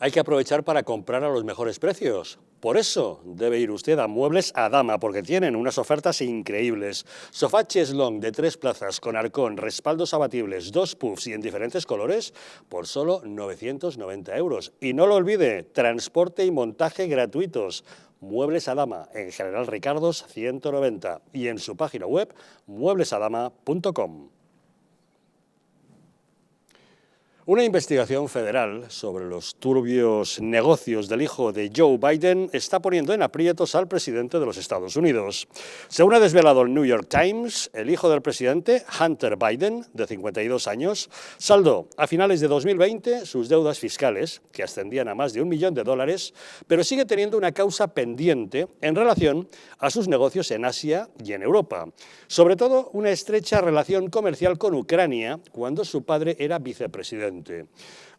Hay que aprovechar para comprar a los mejores precios. Por eso debe ir usted a Muebles Adama, porque tienen unas ofertas increíbles. Sofá cheslong de 3 plazas con arcón, respaldos abatibles, 2 puffs y en diferentes colores por solo 990 euros. Y no lo olvide, transporte y montaje gratuitos. Muebles Adama, en General Ricardos 190 y en su página web mueblesadama.com. Una investigación federal sobre los turbios negocios del hijo de Joe Biden está poniendo en aprietos al presidente de los Estados Unidos. Según ha desvelado el New York Times, el hijo del presidente, Hunter Biden, de 52 años, saldó a finales de 2020 sus deudas fiscales, que ascendían a más de $1 millón, pero sigue teniendo una causa pendiente en relación a sus negocios en Asia y en Europa. Sobre todo, una estrecha relación comercial con Ucrania, cuando su padre era vicepresidente.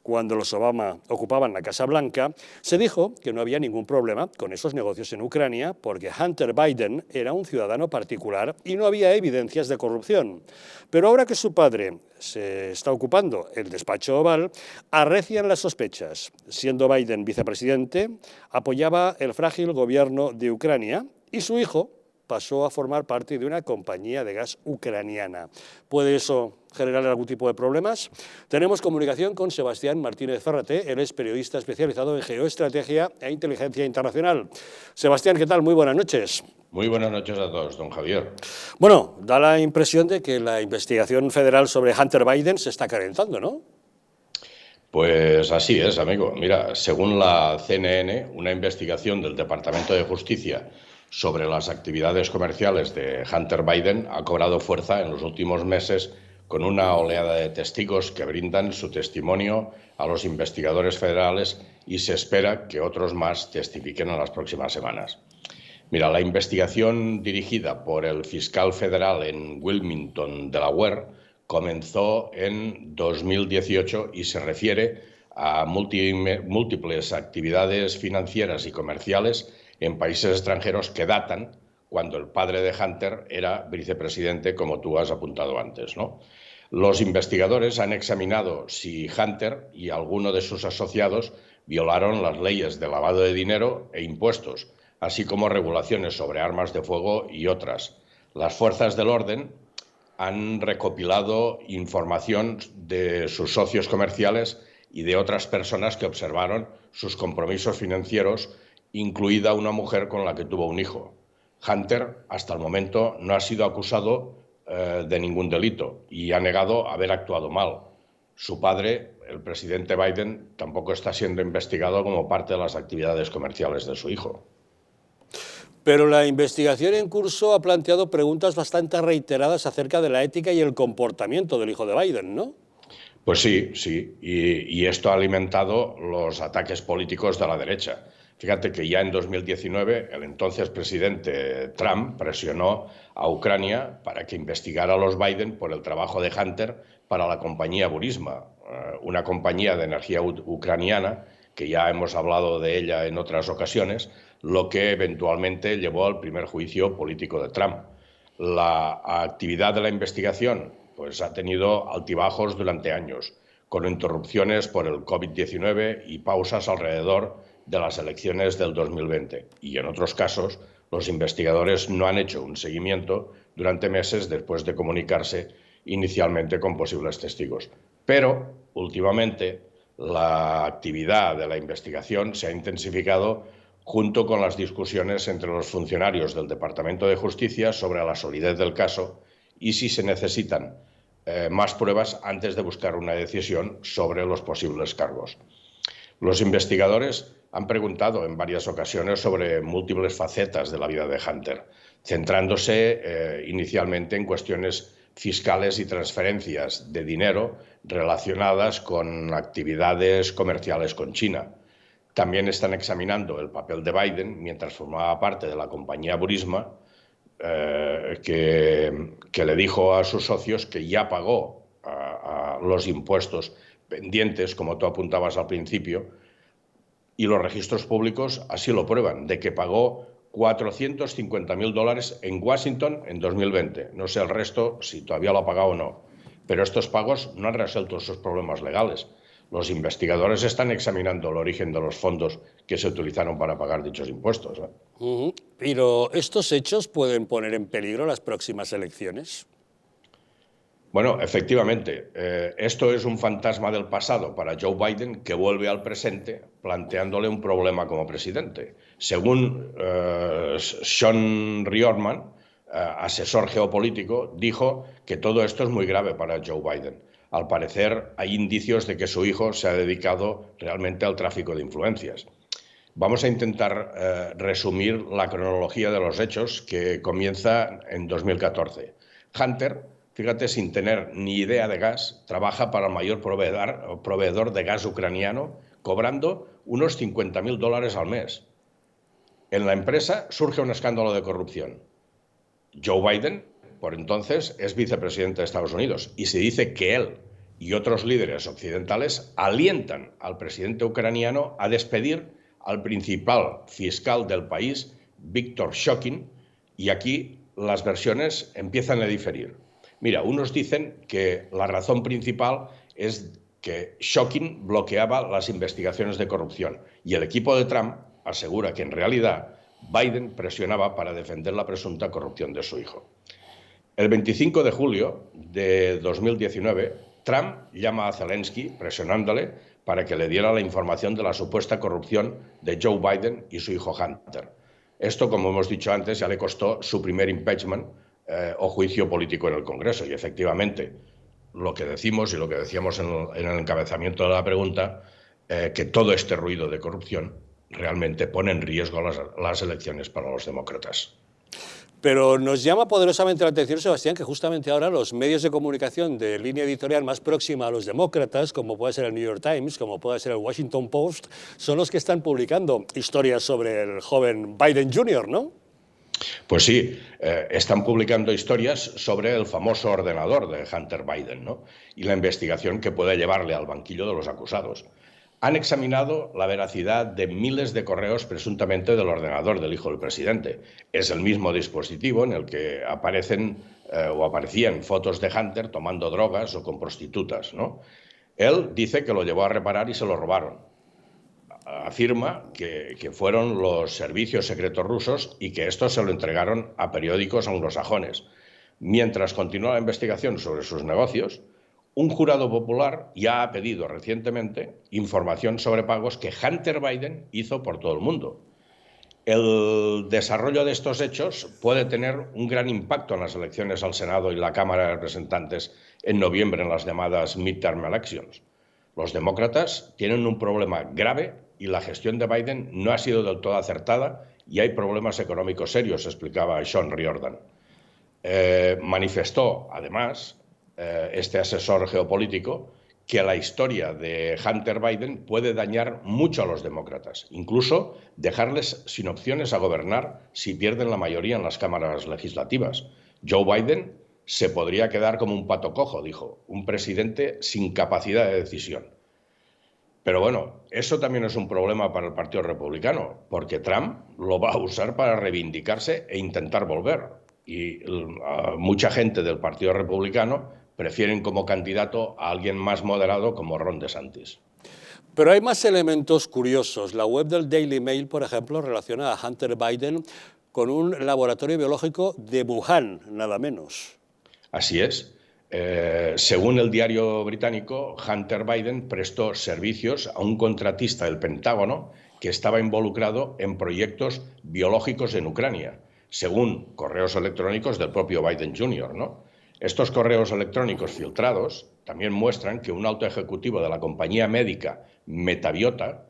Cuando los Obama ocupaban la Casa Blanca, se dijo que no había ningún problema con esos negocios en Ucrania porque Hunter Biden era un ciudadano particular y no había evidencias de corrupción. Pero ahora que su padre se está ocupando el despacho Oval, arrecian las sospechas. Siendo Biden vicepresidente, apoyaba el frágil gobierno de Ucrania y su hijo pasó a formar parte de una compañía de gas ucraniana. ¿Puede eso generar algún tipo de problemas? Tenemos comunicación con Sebastián Martínez Ferraté, él es periodista especializado en geoestrategia e inteligencia internacional. Sebastián, ¿qué tal? Muy buenas noches. Muy buenas noches a todos, don Javier. Bueno, da la impresión de que la investigación federal sobre Hunter Biden se está calentando, ¿no? Pues así es, amigo. Mira, según la CNN, una investigación del Departamento de Justicia sobre las actividades comerciales de Hunter Biden ha cobrado fuerza en los últimos meses con una oleada de testigos que brindan su testimonio a los investigadores federales y se espera que otros más testifiquen en las próximas semanas. Mira, la investigación dirigida por el fiscal federal en Wilmington, Delaware, comenzó en 2018 y se refiere a múltiples actividades financieras y comerciales en países extranjeros que datan cuando el padre de Hunter era vicepresidente, como tú has apuntado antes, ¿no? Los investigadores han examinado si Hunter y alguno de sus asociados violaron las leyes de lavado de dinero e impuestos, así como regulaciones sobre armas de fuego y otras. Las fuerzas del orden han recopilado información de sus socios comerciales y de otras personas que observaron sus compromisos financieros, incluida una mujer con la que tuvo un hijo. Hunter, hasta el momento, no ha sido acusado de ningún delito y ha negado haber actuado mal. Su padre, el presidente Biden, tampoco está siendo investigado como parte de las actividades comerciales de su hijo. Pero la investigación en curso ha planteado preguntas bastante reiteradas acerca de la ética y el comportamiento del hijo de Biden, ¿no? Pues sí. Y esto ha alimentado los ataques políticos de la derecha. Fíjate que ya en 2019 el entonces presidente Trump presionó a Ucrania para que investigara a los Biden por el trabajo de Hunter para la compañía Burisma, una compañía de energía ucraniana que ya hemos hablado de ella en otras ocasiones, lo que eventualmente llevó al primer juicio político de Trump. La actividad de la investigación pues ha tenido altibajos durante años, con interrupciones por el COVID-19 y pausas alrededor de las elecciones del 2020. Y en otros casos, los investigadores no han hecho un seguimiento durante meses después de comunicarse inicialmente con posibles testigos. Pero, últimamente, la actividad de la investigación se ha intensificado junto con las discusiones entre los funcionarios del Departamento de Justicia sobre la solidez del caso y si se necesitan más pruebas antes de buscar una decisión sobre los posibles cargos. Los investigadores han preguntado en varias ocasiones sobre múltiples facetas de la vida de Hunter, centrándose inicialmente en cuestiones fiscales y transferencias de dinero relacionadas con actividades comerciales con China. También están examinando el papel de Biden mientras formaba parte de la compañía Burisma, que le dijo a sus socios que ya pagó a los impuestos pendientes, como tú apuntabas al principio, y los registros públicos así lo prueban, de que pagó $450.000 en Washington en 2020. No sé el resto si todavía lo ha pagado o no, pero estos pagos no han resuelto sus problemas legales. Los investigadores están examinando el origen de los fondos que se utilizaron para pagar dichos impuestos. Pero ¿estos hechos pueden poner en peligro las próximas elecciones? Bueno, efectivamente, esto es un fantasma del pasado para Joe Biden que vuelve al presente planteándole un problema como presidente. Según Sean Riordan, asesor geopolítico, dijo que todo esto es muy grave para Joe Biden. Al parecer, hay indicios de que su hijo se ha dedicado realmente al tráfico de influencias. Vamos a intentar resumir la cronología de los hechos que comienza en 2014. Hunter, fíjate, sin tener ni idea de gas, trabaja para el mayor proveedor de gas ucraniano, cobrando unos $50.000 al mes. En la empresa surge un escándalo de corrupción. Joe Biden, por entonces, es vicepresidente de Estados Unidos y se dice que él y otros líderes occidentales alientan al presidente ucraniano a despedir al principal fiscal del país, Viktor Shokin, y aquí las versiones empiezan a diferir. Mira, unos dicen que la razón principal es que Shokin bloqueaba las investigaciones de corrupción y el equipo de Trump asegura que en realidad Biden presionaba para defender la presunta corrupción de su hijo. El 25 de julio de 2019, Trump llama a Zelensky presionándole para que le diera la información de la supuesta corrupción de Joe Biden y su hijo Hunter. Esto, como hemos dicho antes, ya le costó su primer impeachment o juicio político en el Congreso. Y efectivamente, lo que decimos y lo que decíamos en el encabezamiento de la pregunta, que todo este ruido de corrupción realmente pone en riesgo las elecciones para los demócratas. Pero nos llama poderosamente la atención, Sebastián, que justamente ahora los medios de comunicación de línea editorial más próxima a los demócratas, como puede ser el New York Times, como puede ser el Washington Post, son los que están publicando historias sobre el joven Biden Jr., ¿no? Pues sí, están publicando historias sobre el famoso ordenador de Hunter Biden, ¿no? Y la investigación que puede llevarle al banquillo de los acusados. Han examinado la veracidad de miles de correos presuntamente del ordenador del hijo del presidente. Es el mismo dispositivo en el que aparecían fotos de Hunter tomando drogas o con prostitutas, ¿no? Él dice que lo llevó a reparar y se lo robaron. Afirma que fueron los servicios secretos rusos y que estos se lo entregaron a periódicos anglosajones. Mientras continúa la investigación sobre sus negocios, un jurado popular ya ha pedido recientemente información sobre pagos que Hunter Biden hizo por todo el mundo. El desarrollo de estos hechos puede tener un gran impacto en las elecciones al Senado y la Cámara de Representantes en noviembre, en las llamadas midterm elections. Los demócratas tienen un problema grave y la gestión de Biden no ha sido del todo acertada y hay problemas económicos serios, explicaba Sean Riordan. Manifestó, además, este asesor geopolítico, que la historia de Hunter Biden puede dañar mucho a los demócratas, incluso dejarles sin opciones a gobernar si pierden la mayoría en las cámaras legislativas. Joe Biden se podría quedar como un pato cojo, dijo, un presidente sin capacidad de decisión. Pero bueno, eso también es un problema para el Partido Republicano, porque Trump lo va a usar para reivindicarse e intentar volver. Y mucha gente del Partido Republicano prefieren como candidato a alguien más moderado como Ron DeSantis. Pero hay más elementos curiosos. La web del Daily Mail, por ejemplo, relaciona a Hunter Biden con un laboratorio biológico de Wuhan, nada menos. Así es. Según el diario británico, Hunter Biden prestó servicios a un contratista del Pentágono que estaba involucrado en proyectos biológicos en Ucrania, según correos electrónicos del propio Biden Jr., ¿no? Estos correos electrónicos filtrados también muestran que un alto ejecutivo de la compañía médica Metabiota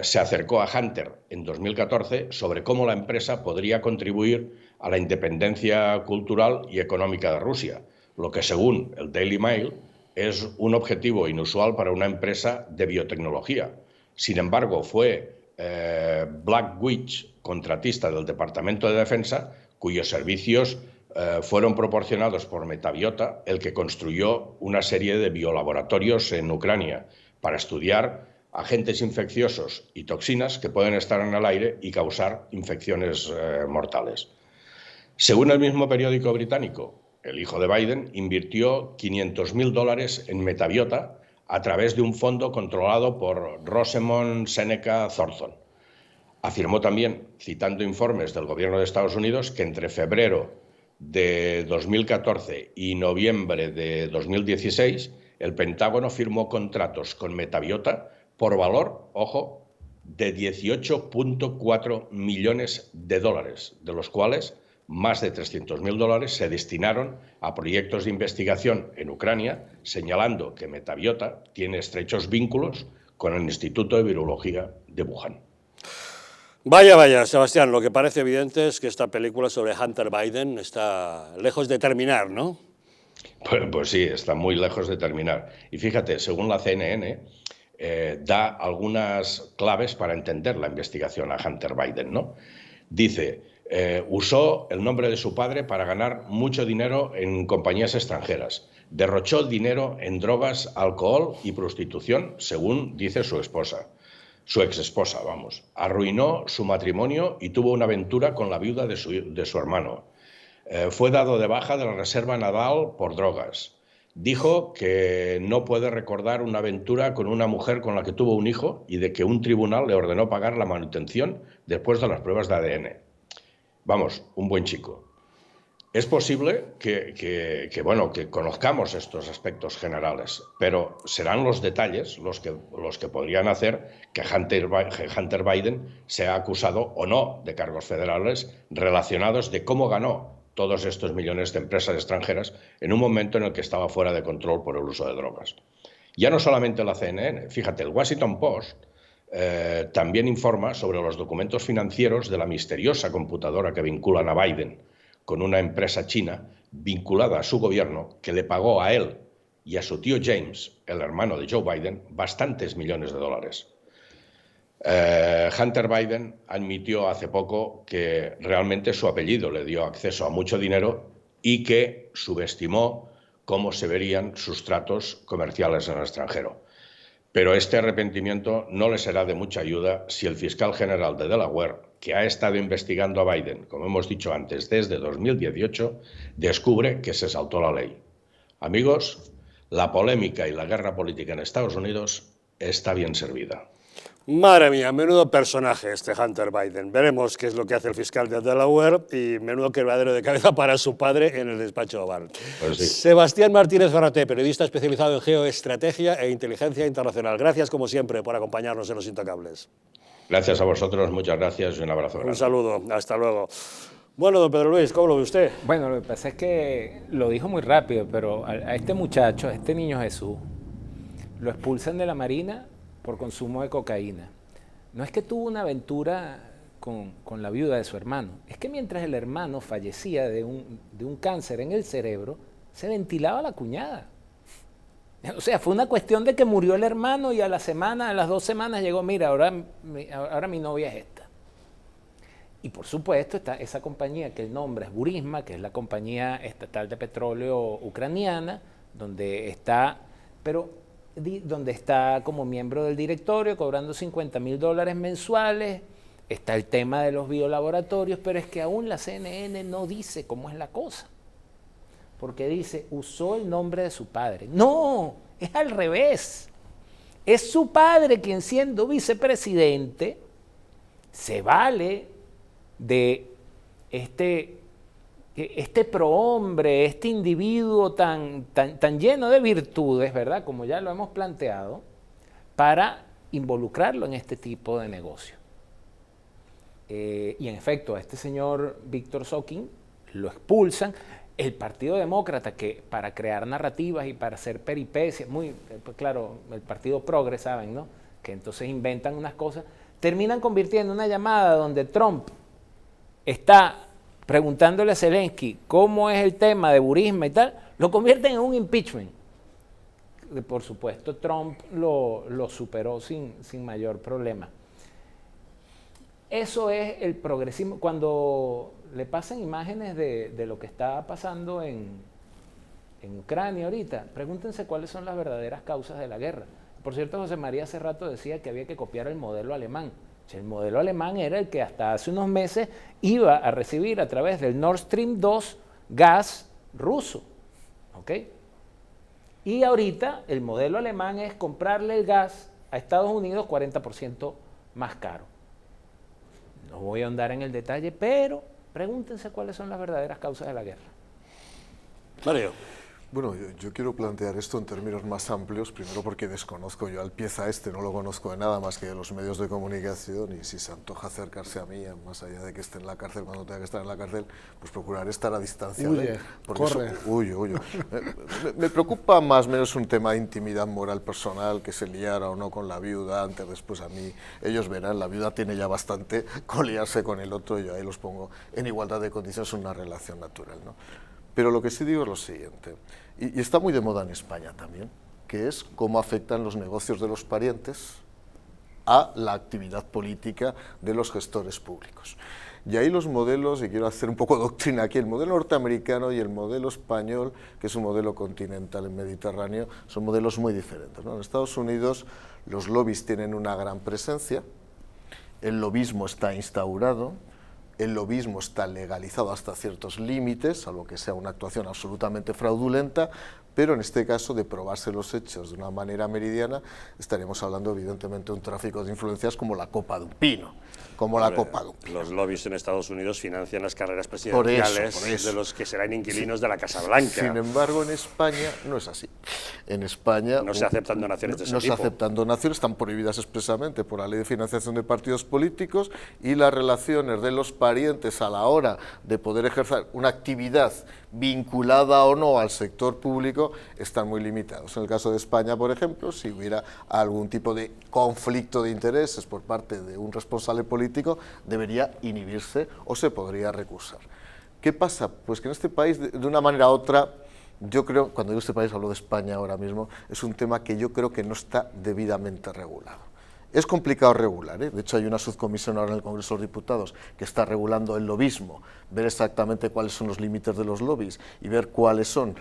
se acercó a Hunter en 2014 sobre cómo la empresa podría contribuir a la independencia cultural y económica de Rusia, lo que según el Daily Mail es un objetivo inusual para una empresa de biotecnología. Sin embargo, fue Blackwitch, contratista del Departamento de Defensa, cuyos servicios fueron proporcionados por Metabiota, el que construyó una serie de biolaboratorios en Ucrania para estudiar agentes infecciosos y toxinas que pueden estar en el aire y causar infecciones mortales. Según el mismo periódico británico, el hijo de Biden invirtió $500.000 en Metabiota a través de un fondo controlado por Rosemont Seneca Thornton. Afirmó también, citando informes del gobierno de Estados Unidos, que entre febrero de 2014 y noviembre de 2016 el Pentágono firmó contratos con Metabiota por valor, ojo, de 18,4 millones de dólares, de los cuales más de 300.000 dólares se destinaron a proyectos de investigación en Ucrania, señalando que Metabiota tiene estrechos vínculos con el Instituto de Virología de Wuhan. Vaya, Sebastián, lo que parece evidente es que esta película sobre Hunter Biden está lejos de terminar, ¿no? Pues sí, está muy lejos de terminar. Y fíjate, según la CNN, da algunas claves para entender la investigación a Hunter Biden, ¿no? Dice, usó el nombre de su padre para ganar mucho dinero en compañías extranjeras. Derrochó dinero en drogas, alcohol y prostitución, según dice su esposa. Su exesposa, vamos. Arruinó su matrimonio y tuvo una aventura con la viuda de su hermano. Fue dado de baja de la Reserva Naval por drogas. Dijo que no puede recordar una aventura con una mujer con la que tuvo un hijo y de que un tribunal le ordenó pagar la manutención después de las pruebas de ADN. Vamos, un buen chico. Es posible que conozcamos estos aspectos generales, pero serán los detalles los que podrían hacer que Hunter Biden sea acusado o no de cargos federales relacionados de cómo ganó todos estos millones de empresas extranjeras en un momento en el que estaba fuera de control por el uso de drogas. Ya no solamente la CNN, fíjate, el Washington Post también informa sobre los documentos financieros de la misteriosa computadora que vinculan a Biden con una empresa china vinculada a su gobierno que le pagó a él y a su tío James, el hermano de Joe Biden, bastantes millones de dólares. Hunter Biden admitió hace poco que realmente su apellido le dio acceso a mucho dinero y que subestimó cómo se verían sus tratos comerciales en el extranjero. Pero este arrepentimiento no le será de mucha ayuda si el fiscal general de Delaware, que ha estado investigando a Biden, como hemos dicho antes, desde 2018, descubre que se saltó la ley. Amigos, la polémica y la guerra política en Estados Unidos está bien servida. Madre mía, menudo personaje este Hunter Biden. Veremos qué es lo que hace el fiscal de Delaware y menudo quebradero de cabeza para su padre en el despacho Oval. Pues sí. Sebastián Martínez Garate, periodista especializado en geoestrategia e inteligencia internacional. Gracias, como siempre, por acompañarnos en Los Intocables. Gracias a vosotros, muchas gracias y un abrazo grande. Un saludo, hasta luego. Bueno, don Pedro Luis, ¿cómo lo ve usted? Bueno, lo que pasa es que lo dijo muy rápido, pero a este muchacho, a este niño Jesús, lo expulsan de la Marina por consumo de cocaína. No es que tuvo una aventura con la viuda de su hermano, es que mientras el hermano fallecía de un cáncer en el cerebro, se ventilaba la cuñada. O sea, fue una cuestión de que murió el hermano y a las 2 semanas llegó, mira, ahora mi novia es esta. Y por supuesto está esa compañía que el nombre es Burisma, que es la compañía estatal de petróleo ucraniana, donde está como miembro del directorio cobrando $50,000 mensuales. Está el tema de los biolaboratorios, pero es que aún la CNN no dice cómo es la cosa. Porque dice, usó el nombre de su padre. No, es al revés. Es su padre quien, siendo vicepresidente, se vale de este prohombre, este individuo tan lleno de virtudes, ¿verdad? Como ya lo hemos planteado, para involucrarlo en este tipo de negocio. Y en efecto, a este señor Víctor Shokin lo expulsan. El Partido Demócrata, que para crear narrativas y para hacer peripecias, pues claro, el Partido Progre, ¿saben, no? Que entonces inventan unas cosas, terminan convirtiendo una llamada donde Trump está preguntándole a Zelensky cómo es el tema de Burisma y tal, lo convierten en un impeachment. Por supuesto, Trump lo superó sin mayor problema. Eso es el progresismo. Cuando le pasan imágenes de lo que está pasando en Ucrania ahorita, pregúntense cuáles son las verdaderas causas de la guerra. Por cierto, José María hace rato decía que había que copiar el modelo alemán. El modelo alemán era el que hasta hace unos meses iba a recibir a través del Nord Stream 2 gas ruso. ¿Okay? Y ahorita el modelo alemán es comprarle el gas a Estados Unidos 40% más caro. No voy a ahondar en el detalle, pero pregúntense cuáles son las verdaderas causas de la guerra. Mario. Bueno, yo quiero plantear esto en términos más amplios, primero porque desconozco yo al pieza no lo conozco de nada más que de los medios de comunicación, y si se antoja acercarse a mí, más allá de que esté en la cárcel cuando tenga que estar en la cárcel, pues procuraré estar a distancia. Huye, corre. Huyo. Me preocupa más o menos un tema de intimidad moral personal, que se liara o no con la viuda, antes, después a mí, ellos verán, la viuda tiene ya bastante con liarse con el otro, yo ahí los pongo en igualdad de condiciones, una relación natural, ¿no? Pero lo que sí digo es lo siguiente, y está muy de moda en España también, que es cómo afectan los negocios de los parientes a la actividad política de los gestores públicos. Y ahí los modelos, y quiero hacer un poco de doctrina aquí, el modelo norteamericano y el modelo español, que es un modelo continental en Mediterráneo, son modelos muy diferentes, ¿no? En Estados Unidos los lobbies tienen una gran presencia, el lobismo está instaurado, el lobismo está legalizado hasta ciertos límites, salvo que sea una actuación absolutamente fraudulenta, pero en este caso, de probarse los hechos de una manera meridiana, estaríamos hablando evidentemente de un tráfico de influencias como la copa de un pino. Los lobbies en Estados Unidos financian las carreras presidenciales por eso. de los que serán inquilinos de la Casa Blanca. Sin embargo, en España no es así. En España no se aceptan donaciones de ese no tipo. se aceptan donaciones, están prohibidas expresamente por la Ley de Financiación de Partidos Políticos, y las relaciones de los parientes a la hora de poder ejercer una actividad vinculada o no al sector público están muy limitados. En el caso de España, por ejemplo, si hubiera algún tipo de conflicto de intereses por parte de un responsable político, debería inhibirse o se podría recusar. ¿Qué pasa? Pues que en este país, de una manera u otra, yo creo, cuando digo este país hablo de España ahora mismo, es un tema que yo creo que no está debidamente regulado. Es complicado regular, ¿eh? De hecho hay una subcomisión ahora en el Congreso de los Diputados que está regulando el lobismo, ver exactamente cuáles son los límites de los lobbies y ver cuáles son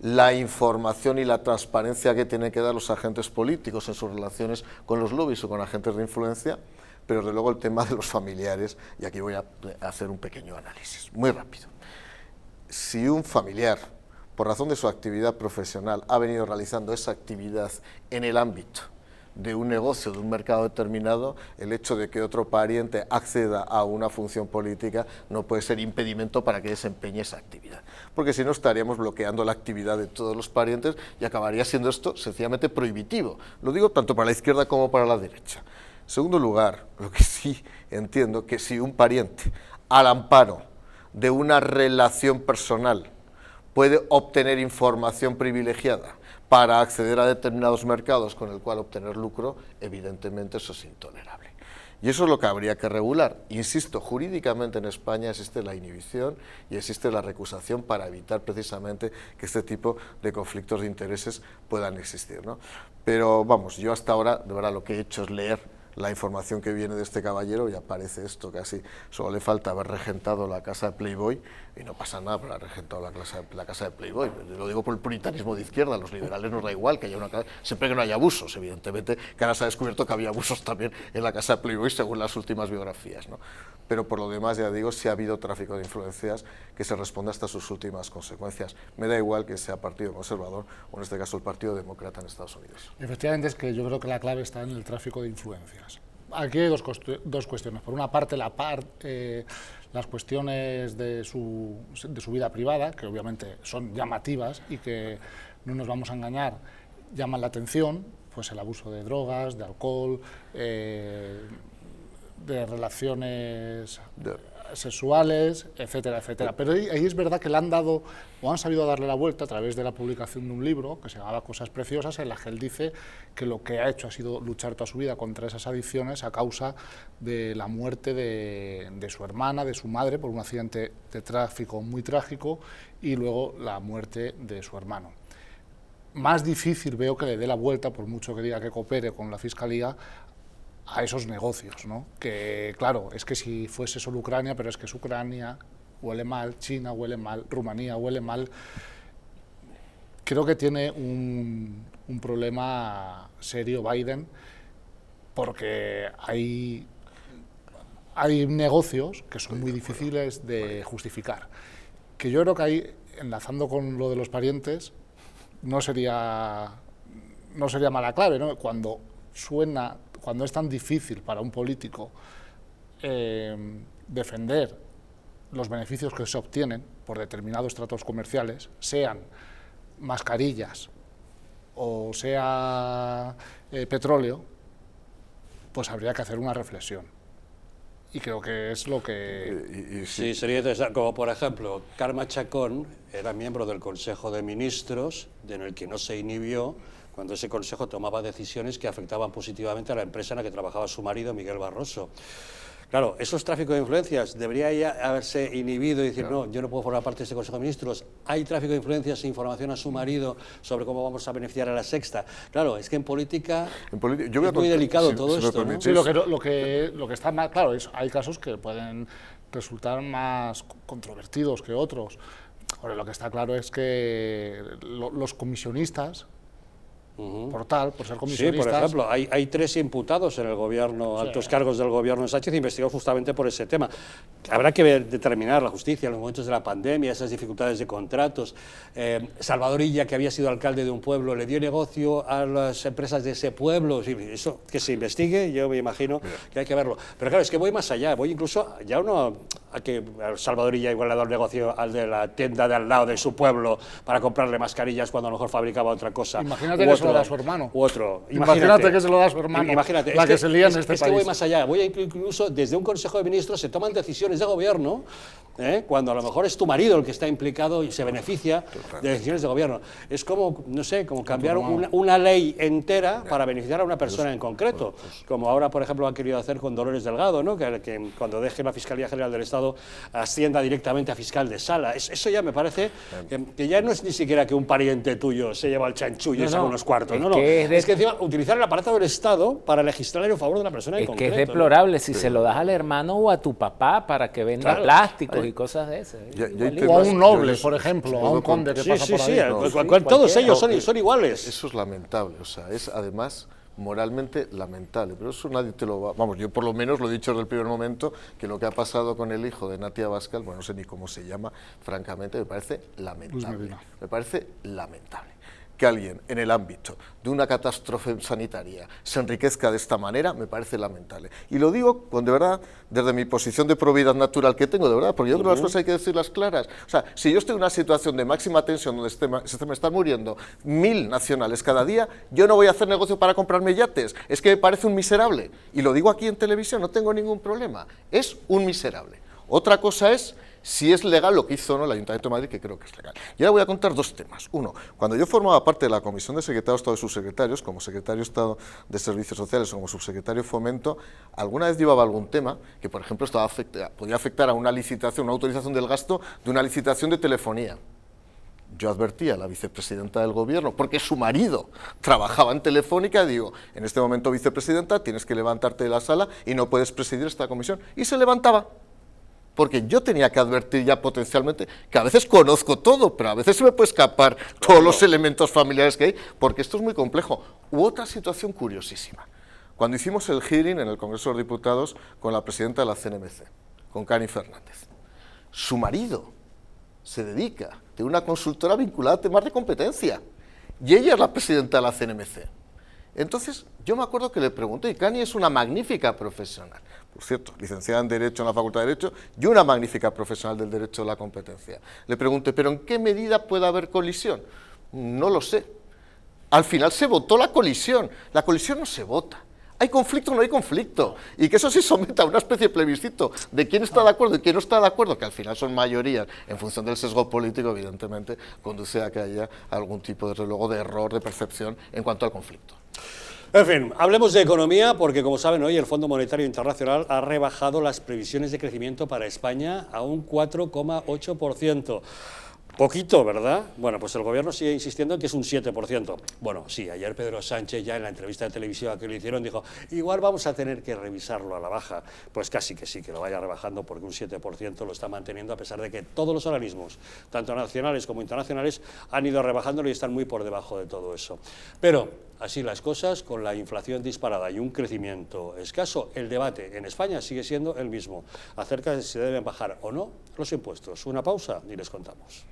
la información y la transparencia que tienen que dar los agentes políticos en sus relaciones con los lobbies o con agentes de influencia, pero desde luego el tema de los familiares, y aquí voy a hacer un pequeño análisis, muy rápido. Si un familiar, por razón de su actividad profesional, ha venido realizando esa actividad en el ámbito de un negocio, de un mercado determinado, el hecho de que otro pariente acceda a una función política no puede ser impedimento para que desempeñe esa actividad, porque si no estaríamos bloqueando la actividad de todos los parientes y acabaría siendo esto sencillamente prohibitivo. Lo digo tanto para la izquierda como para la derecha. En segundo lugar, lo que sí entiendo, que si un pariente, al amparo de una relación personal, puede obtener información privilegiada para acceder a determinados mercados con el cual obtener lucro, evidentemente eso es intolerable. Y eso es lo que habría que regular. Insisto, jurídicamente en España existe la inhibición y existe la recusación para evitar precisamente que este tipo de conflictos de intereses puedan existir, ¿no? Pero vamos, yo hasta ahora, de verdad, lo que he hecho es leer la información que viene de este caballero y aparece esto, casi solo le falta haber regentado la casa de Playboy, y no pasa nada por haber regentado la casa de Playboy. Lo digo por el puritanismo de izquierda, a los liberales nos da igual que haya una casa, siempre que no haya abusos, evidentemente, que ahora se ha descubierto que había abusos también en la casa de Playboy según las últimas biografías, ¿no? Pero por lo demás, ya digo, sí ha habido tráfico de influencias que se responde hasta sus últimas consecuencias. Me da igual que sea Partido Conservador o en este caso el Partido Demócrata en Estados Unidos. Efectivamente, es que yo creo que la clave está en el tráfico de influencias. Aquí hay dos cuestiones. Por una parte, las cuestiones de su vida privada, que obviamente son llamativas y que no nos vamos a engañar, llaman la atención, pues el abuso de drogas, de alcohol, de relaciones sexuales, etcétera, etcétera. Pero ahí es verdad que le han dado, o han sabido darle la vuelta a través de la publicación de un libro que se llamaba Cosas Preciosas, en la que él dice que lo que ha hecho ha sido luchar toda su vida contra esas adicciones a causa de la muerte de su hermana, de su madre, por un accidente de tráfico muy trágico, y luego la muerte de su hermano. Más difícil veo que le dé la vuelta, por mucho que diga que coopere con la Fiscalía, a esos negocios, ¿no? Que claro, es que si fuese solo Ucrania, pero es que Ucrania huele mal, China huele mal, Rumanía huele mal. Creo que tiene un problema serio Biden, porque hay negocios que son muy difíciles de justificar. Que yo creo que ahí, enlazando con lo de los parientes, no sería mala clave, ¿no? Cuando es tan difícil para un político defender los beneficios que se obtienen por determinados tratos comerciales, sean mascarillas o sea petróleo, pues habría que hacer una reflexión. Y creo que es lo que... Sí, sería interesante. Como por ejemplo, Carme Chacón era miembro del Consejo de Ministros, en el que no se inhibió cuando ese consejo tomaba decisiones que afectaban positivamente a la empresa en la que trabajaba su marido, Miguel Barroso. Claro, esos tráficos de influencias debería ya haberse inhibido y decir, no, yo no puedo formar parte de este Consejo de Ministros. Hay tráfico de influencias e información a su marido sobre cómo vamos a beneficiar a la Sexta. Claro, es que en política yo es muy delicado todo esto, ¿no? Sí, lo que está mal, claro, hay casos que pueden resultar más controvertidos que otros. Ahora, lo que está claro es que los comisionistas, por ser comisionistas... Sí, por ejemplo, hay 3 imputados en el gobierno, altos cargos del gobierno de Sánchez, investigados justamente por ese tema. Habrá que determinar la justicia en los momentos de la pandemia, esas dificultades de contratos. Salvador Illa, que había sido alcalde de un pueblo, le dio negocio a las empresas de ese pueblo. Eso que se investigue, yo me imagino que hay que verlo. Pero claro, es que voy más allá, voy incluso ya a que Salvador Illa igual le ha dado el negocio al de la tienda de al lado de su pueblo para comprarle mascarillas cuando a lo mejor fabricaba otra cosa. Imagínate que se lo da a su hermano. U otro. Imagínate que se lo da a su hermano. Imagínate. La que se lía en este país. Es que voy más allá. Incluso desde un Consejo de Ministros se toman decisiones de gobierno cuando a lo mejor es tu marido el que está implicado y se beneficia de decisiones de gobierno. Es como, no sé, como cambiar una ley entera para beneficiar a una persona en concreto. Como ahora, por ejemplo, han querido hacer con Dolores Delgado, ¿no? que cuando deje la Fiscalía General del Estado ascienda directamente a fiscal de sala. Eso ya me parece que ya no es ni siquiera que un pariente tuyo se lleva el chanchullo y saca unos cuartos. Es que encima utilizar el aparato del Estado para legislar en favor de una persona en concreto. Es que es deplorable si se lo das al hermano o a tu papá para que venda plásticos y cosas de esas. O a un noble, por ejemplo, a un conde que pasa por ahí. Todos ellos son iguales. Eso es lamentable, o sea, es además moralmente lamentable, pero eso nadie te lo va... Vamos, yo por lo menos lo he dicho desde el primer momento, que lo que ha pasado con el hijo de Natia Bascal, bueno, no sé ni cómo se llama, francamente, me parece lamentable. Me parece lamentable. Que alguien en el ámbito de una catástrofe sanitaria se enriquezca de esta manera, me parece lamentable. Y lo digo de verdad, desde mi posición de probidad natural que tengo, de verdad, porque yo creo que las cosas hay que decirlas claras. O sea, si yo estoy en una situación de máxima tensión donde se me están muriendo 1000 nacionales cada día, yo no voy a hacer negocio para comprarme yates. Es que me parece un miserable. Y lo digo aquí en televisión, no tengo ningún problema. Es un miserable. Otra cosa es si es legal lo que hizo o no el Ayuntamiento de Madrid, que creo que es legal. Y ahora voy a contar 2 temas. Uno, cuando yo formaba parte de la Comisión de Secretario de Estado de Subsecretarios, como Secretario de Estado de Servicios Sociales o como Subsecretario de Fomento, alguna vez llevaba algún tema que, por ejemplo, podía afectar a una licitación, una autorización del gasto de una licitación de telefonía. Yo advertía a la vicepresidenta del Gobierno, porque su marido trabajaba en Telefónica, digo, en este momento, vicepresidenta, tienes que levantarte de la sala y no puedes presidir esta comisión. Y se levantaba. Porque yo tenía que advertir ya potencialmente que a veces conozco todo, pero a veces se me puede escapar todos los elementos familiares que hay, porque esto es muy complejo. U otra situación curiosísima. Cuando hicimos el hearing en el Congreso de los Diputados con la presidenta de la CNMC, con Cani Fernández, su marido se dedica, tiene una consultora vinculada a temas de competencia, y ella es la presidenta de la CNMC. Entonces, yo me acuerdo que le pregunté, y Cani es una magnífica profesional, por cierto, licenciada en Derecho en la Facultad de Derecho, y una magnífica profesional del Derecho de la Competencia. Le pregunté, ¿pero en qué medida puede haber colisión? No lo sé. Al final se votó la colisión no se vota. ¿Hay conflicto o no hay conflicto? Y que eso se someta a una especie de plebiscito de quién está de acuerdo y quién no está de acuerdo, que al final son mayorías, en función del sesgo político, evidentemente, conduce a que haya algún tipo, desde luego, de error de percepción en cuanto al conflicto. En fin, hablemos de economía, porque como saben hoy el Fondo Monetario Internacional ha rebajado las previsiones de crecimiento para España a un 4,8%. Poquito, ¿verdad? Bueno, pues el gobierno sigue insistiendo en que es un 7%. Bueno, sí, ayer Pedro Sánchez ya en la entrevista de televisión que le hicieron dijo, igual vamos a tener que revisarlo a la baja. Pues casi que sí, que lo vaya rebajando porque un 7% lo está manteniendo a pesar de que todos los organismos, tanto nacionales como internacionales, han ido rebajándolo y están muy por debajo de todo eso. Pero así las cosas, con la inflación disparada y un crecimiento escaso, el debate en España sigue siendo el mismo, acerca de si se deben bajar o no los impuestos. Una pausa y les contamos.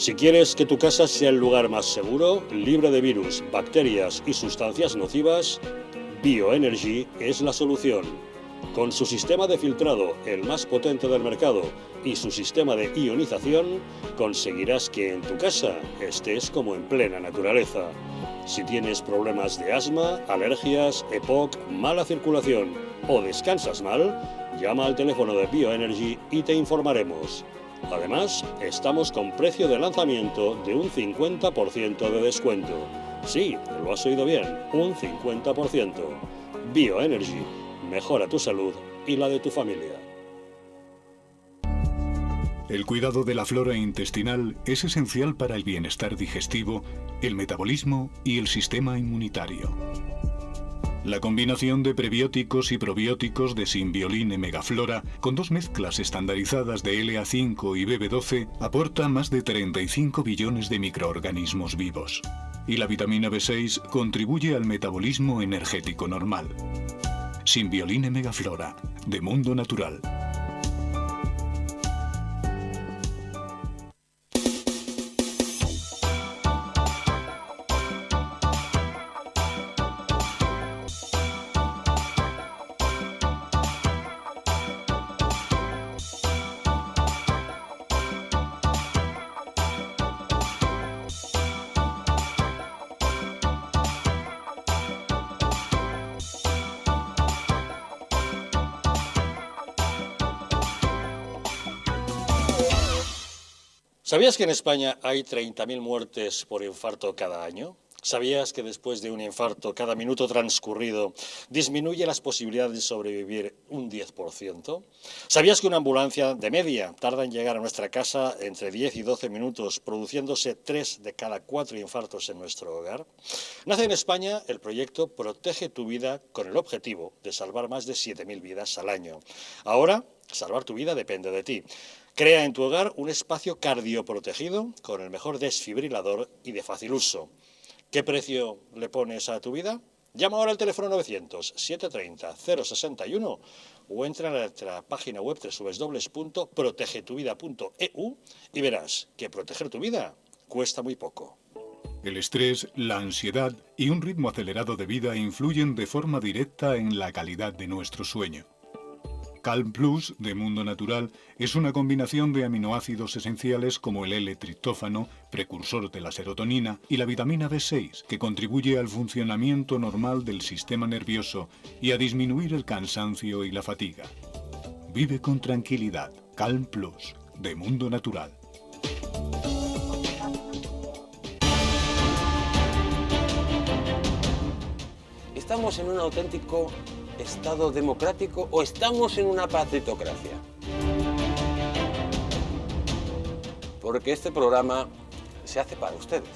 Si quieres que tu casa sea el lugar más seguro, libre de virus, bacterias y sustancias nocivas, Bioenergy es la solución. Con su sistema de filtrado, el más potente del mercado, y su sistema de ionización, conseguirás que en tu casa estés como en plena naturaleza. Si tienes problemas de asma, alergias, EPOC, mala circulación o descansas mal, llama al teléfono de Bioenergy y te informaremos. Además, estamos con precio de lanzamiento de un 50% de descuento. Sí, lo has oído bien, un 50%. Bioenergy, mejora tu salud y la de tu familia. El cuidado de la flora intestinal es esencial para el bienestar digestivo, el metabolismo y el sistema inmunitario. La combinación de prebióticos y probióticos de Symbioline Megaflora, con 2 mezclas estandarizadas de LA5 y BB12, aporta más de 35 billones de microorganismos vivos. Y la vitamina B6 contribuye al metabolismo energético normal. Symbioline Megaflora, de Mundo Natural. ¿Sabías que en España hay 30.000 muertes por infarto cada año? ¿Sabías que después de un infarto, cada minuto transcurrido disminuye las posibilidades de sobrevivir un 10%? ¿Sabías que una ambulancia de media tarda en llegar a nuestra casa entre 10 y 12 minutos, produciéndose 3 de cada 4 infartos en nuestro hogar? Nace en España el proyecto Protege tu Vida con el objetivo de salvar más de 7.000 vidas al año. Ahora, salvar tu vida depende de ti. Crea en tu hogar un espacio cardioprotegido con el mejor desfibrilador y de fácil uso. ¿Qué precio le pones a tu vida? Llama ahora al teléfono 900-730-061 o entra en nuestra página web www.protegetuvida.eu y verás que proteger tu vida cuesta muy poco. El estrés, la ansiedad y un ritmo acelerado de vida influyen de forma directa en la calidad de nuestro sueño. Calm Plus, de Mundo Natural, es una combinación de aminoácidos esenciales como el L-triptófano, precursor de la serotonina, y la vitamina B6, que contribuye al funcionamiento normal del sistema nervioso y a disminuir el cansancio y la fatiga. Vive con tranquilidad. Calm Plus, de Mundo Natural. ¿Estamos en un auténtico Estado democrático o estamos en una partitocracia? Porque este programa se hace para ustedes.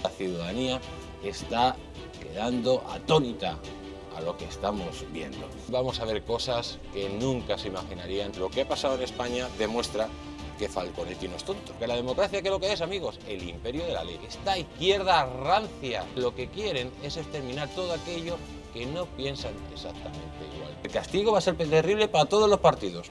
La ciudadanía está quedando atónita a lo que estamos viendo. Vamos a ver cosas que nunca se imaginarían. Lo que ha pasado en España demuestra que Falconetti no es tonto. Que la democracia, ¿qué es lo que es, amigos? El imperio de la ley. Esta izquierda rancia lo que quieren es exterminar todo aquello que no piensan exactamente igual. El castigo va a ser terrible para todos los partidos.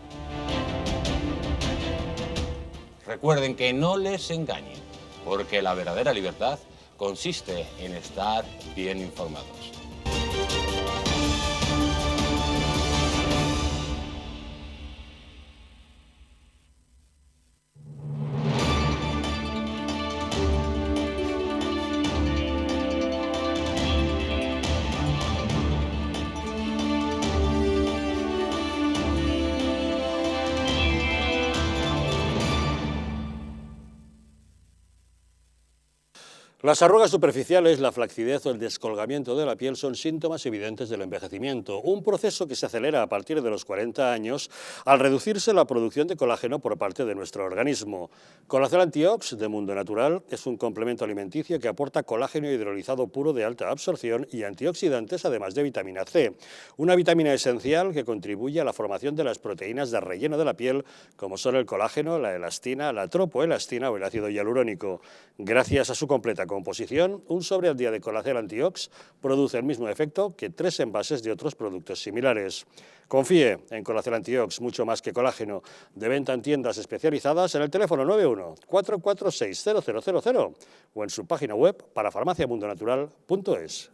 Recuerden que no les engañen, porque la verdadera libertad consiste en estar bien informados. Las arrugas superficiales, la flacidez o el descolgamiento de la piel son síntomas evidentes del envejecimiento, un proceso que se acelera a partir de los 40 años al reducirse la producción de colágeno por parte de nuestro organismo. Colacel Antiox de Mundo Natural es un complemento alimenticio que aporta colágeno hidrolizado puro de alta absorción y antioxidantes, además de vitamina C, una vitamina esencial que contribuye a la formación de las proteínas de relleno de la piel, como son el colágeno, la elastina, la tropoelastina o el ácido hialurónico. Gracias a su completa composición, un sobre al día de Colacel Antiox produce el mismo efecto que 3 envases de otros productos similares. Confíe en Colacel Antiox, mucho más que colágeno, de venta en tiendas especializadas en el teléfono 91-446-0000 o en su página web parafarmaciamundonatural.es.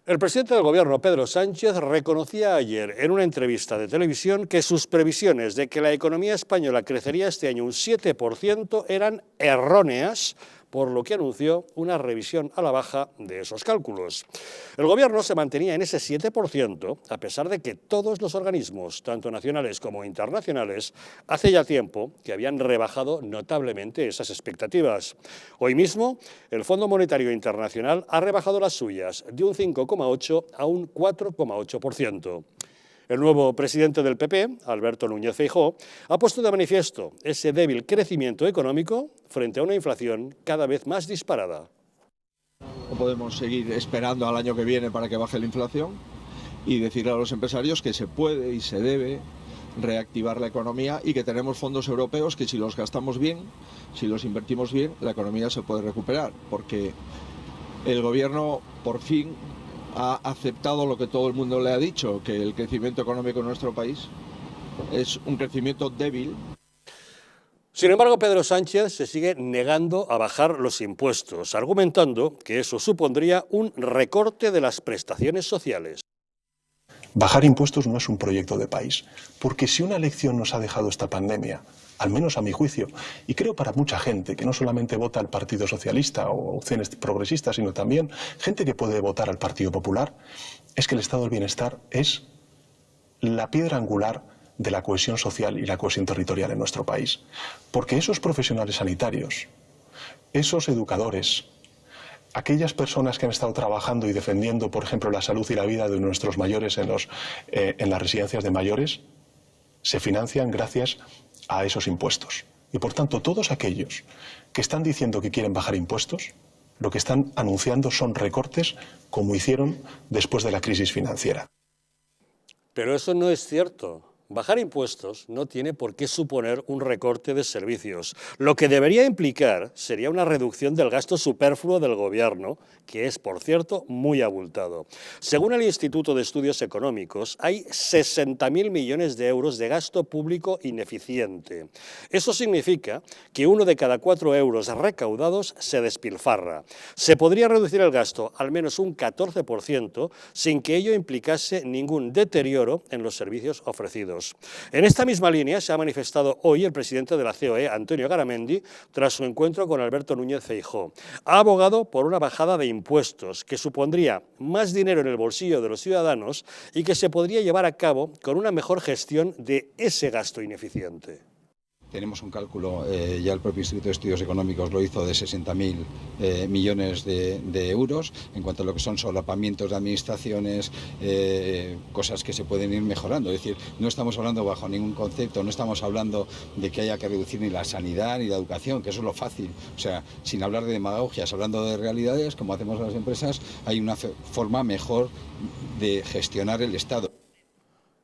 El presidente del Gobierno, Pedro Sánchez, reconocía ayer en una entrevista de televisión que sus previsiones de que la economía española crecería este año un 7% eran erróneas, por lo que anunció una revisión a la baja de esos cálculos. El Gobierno se mantenía en ese 7%, a pesar de que todos los organismos, tanto nacionales como internacionales, hace ya tiempo que habían rebajado notablemente esas expectativas. Hoy mismo, el Fondo Monetario Internacional ha rebajado las suyas de un 5,8% a un 4,8%. El nuevo presidente del PP, Alberto Núñez Feijóo, ha puesto de manifiesto ese débil crecimiento económico frente a una inflación cada vez más disparada. No podemos seguir esperando al año que viene para que baje la inflación y decirle a los empresarios que se puede y se debe reactivar la economía y que tenemos fondos europeos que si los gastamos bien, si los invertimos bien, la economía se puede recuperar, porque el gobierno por fin ha aceptado lo que todo el mundo le ha dicho, que el crecimiento económico en nuestro país es un crecimiento débil. Sin embargo, Pedro Sánchez se sigue negando a bajar los impuestos, argumentando que eso supondría un recorte de las prestaciones sociales. Bajar impuestos no es un proyecto de país, porque si una lección nos ha dejado esta pandemia, al menos a mi juicio, y creo para mucha gente que no solamente vota al Partido Socialista o opciones progresistas, sino también gente que puede votar al Partido Popular, es que el estado del bienestar es la piedra angular de la cohesión social y la cohesión territorial en nuestro país. Porque esos profesionales sanitarios, esos educadores, aquellas personas que han estado trabajando y defendiendo, por ejemplo, la salud y la vida de nuestros mayores en las residencias de mayores, se financian gracias a esos impuestos. Y por tanto, todos aquellos que están diciendo que quieren bajar impuestos, lo que están anunciando son recortes como hicieron después de la crisis financiera. Pero eso no es cierto. Bajar impuestos no tiene por qué suponer un recorte de servicios. Lo que debería implicar sería una reducción del gasto superfluo del Gobierno, que es, por cierto, muy abultado. Según el Instituto de Estudios Económicos, hay 60.000 millones de euros de gasto público ineficiente. Eso significa que 1 de cada 4 euros recaudados se despilfarra. Se podría reducir el gasto al menos un 14% sin que ello implicase ningún deterioro en los servicios ofrecidos. En esta misma línea se ha manifestado hoy el presidente de la COE, Antonio Garamendi, tras su encuentro con Alberto Núñez Feijóo. Ha abogado por una bajada de impuestos que supondría más dinero en el bolsillo de los ciudadanos y que se podría llevar a cabo con una mejor gestión de ese gasto ineficiente. Tenemos un cálculo, ya el propio Instituto de Estudios Económicos lo hizo, de 60.000 millones de euros en cuanto a lo que son solapamientos de administraciones, cosas que se pueden ir mejorando. Es decir, no estamos hablando bajo ningún concepto, no estamos hablando de que haya que reducir ni la sanidad ni la educación, que eso es lo fácil. O sea, sin hablar de demagogias, hablando de realidades, como hacemos las empresas, hay una forma mejor de gestionar el Estado.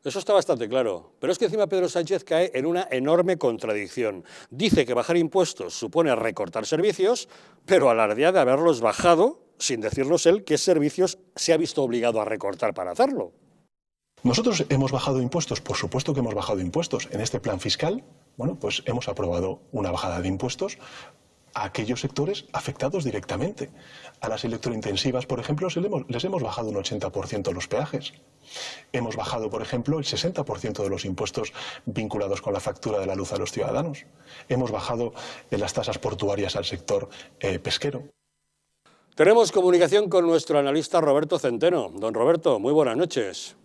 Eso está bastante claro, pero es que encima Pedro Sánchez cae en una enorme contradicción. Dice que bajar impuestos supone recortar servicios, pero alardea de haberlos bajado, sin decirnos él qué servicios se ha visto obligado a recortar para hacerlo. Nosotros hemos bajado impuestos, por supuesto que hemos bajado impuestos. En este plan fiscal, bueno, pues hemos aprobado una bajada de impuestos a aquellos sectores afectados directamente. A las electrointensivas, por ejemplo, les hemos bajado un 80% los peajes. Hemos bajado, por ejemplo, el 60% de los impuestos vinculados con la factura de la luz a los ciudadanos. Hemos bajado las tasas portuarias al sector pesquero. Tenemos comunicación con nuestro analista Roberto Centeno. Don Roberto, muy buenas noches.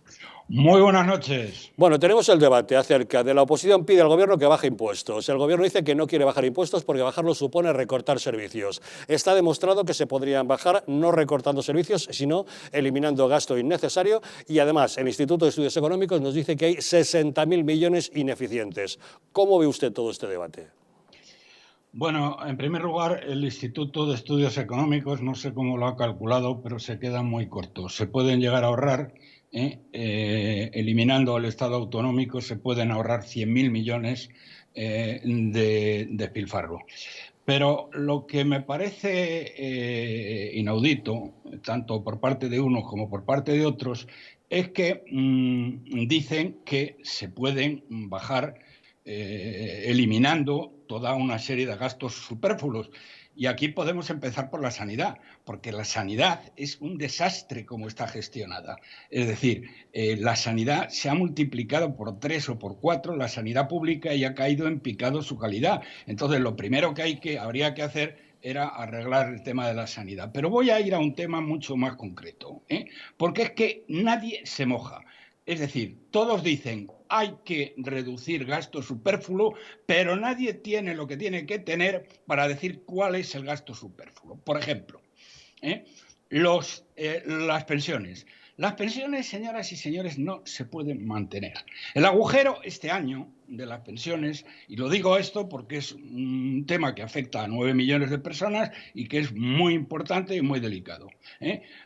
Muy buenas noches. Bueno, tenemos el debate acerca de la oposición pide al Gobierno que baje impuestos. El Gobierno dice que no quiere bajar impuestos porque bajarlos supone recortar servicios. Está demostrado que se podrían bajar no recortando servicios, sino eliminando gasto innecesario. Y además, el Instituto de Estudios Económicos nos dice que hay 60.000 millones ineficientes. ¿Cómo ve usted todo este debate? Bueno, en primer lugar, el Instituto de Estudios Económicos, no sé cómo lo ha calculado, pero se queda muy corto. Se pueden llegar a ahorrar, eliminando el Estado autonómico, se pueden ahorrar 100.000 millones de despilfarro. Pero lo que me parece inaudito, tanto por parte de unos como por parte de otros, es que dicen que se pueden bajar eliminando toda una serie de gastos superfluos. Y aquí podemos empezar por la sanidad, porque la sanidad es un desastre como está gestionada. Es decir, la sanidad se ha multiplicado por 3 o por 4, la sanidad pública, y ha caído en picado su calidad. Entonces, lo primero que habría que hacer era arreglar el tema de la sanidad. Pero voy a ir a un tema mucho más concreto, porque es que nadie se moja. Es decir, todos dicen hay que reducir gasto superfluo, pero nadie tiene lo que tiene que tener para decir cuál es el gasto superfluo. Por ejemplo, las pensiones. Las pensiones, señoras y señores, no se pueden mantener. El agujero este año de las pensiones, y lo digo esto porque es un tema que afecta a 9 millones de personas y que es muy importante y muy delicado.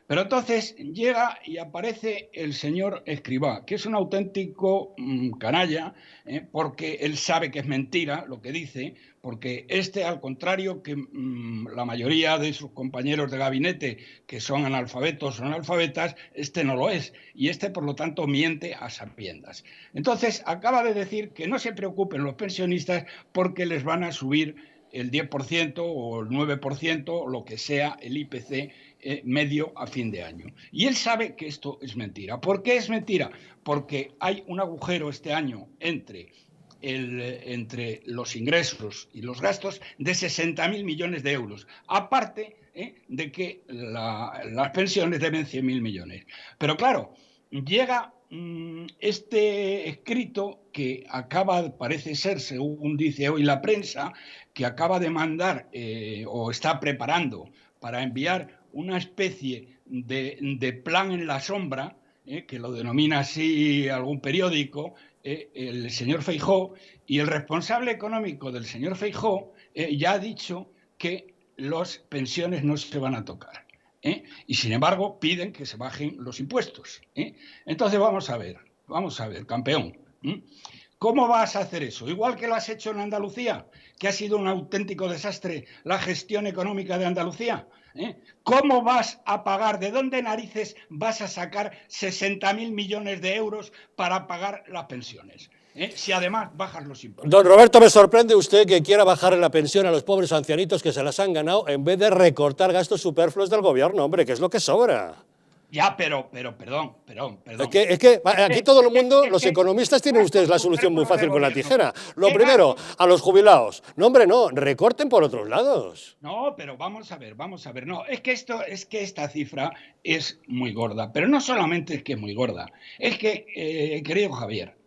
Pero entonces llega y aparece el señor Escrivá, que es un auténtico canalla, porque él sabe que es mentira lo que dice, porque al contrario que la mayoría de sus compañeros de gabinete, que son analfabetos o analfabetas, no lo es, y por lo tanto miente a sabiendas. Entonces acaba de decir que no se preocupen los pensionistas porque les van a subir el 10% o el 9%, o lo que sea el IPC medio a fin de año. Y él sabe que esto es mentira. ¿Por qué es mentira? Porque hay un agujero este año entre los ingresos y los gastos de 60.000 millones de euros, aparte de que las pensiones deben 100.000 millones. Pero claro, llega este escrito que parece ser, según dice hoy la prensa, que acaba de mandar o está preparando para enviar una especie de plan en la sombra, que lo denomina así algún periódico, el señor Feijóo, y el responsable económico del señor Feijóo ya ha dicho que las pensiones no se van a tocar. Y sin embargo piden que se bajen los impuestos. Entonces vamos a ver, campeón. ¿Cómo vas a hacer eso? Igual que lo has hecho en Andalucía, que ha sido un auténtico desastre la gestión económica de Andalucía. ¿Cómo vas a pagar? ¿De dónde narices vas a sacar 60.000 millones de euros para pagar las pensiones? Si además bajas los impuestos. Don Roberto, me sorprende usted que quiera bajarle la pensión a los pobres ancianitos que se las han ganado en vez de recortar gastos superfluos del gobierno, hombre, que es lo que sobra. Ya, pero, perdón. Es que aquí todo el mundo, los economistas tienen ustedes la solución muy fácil con la tijera. Lo primero, a los jubilados. No, hombre, no, recorten por otros lados. No, pero vamos a ver. No, es que esta cifra es muy gorda. Pero no solamente es que es muy gorda. Es que, querido Javier,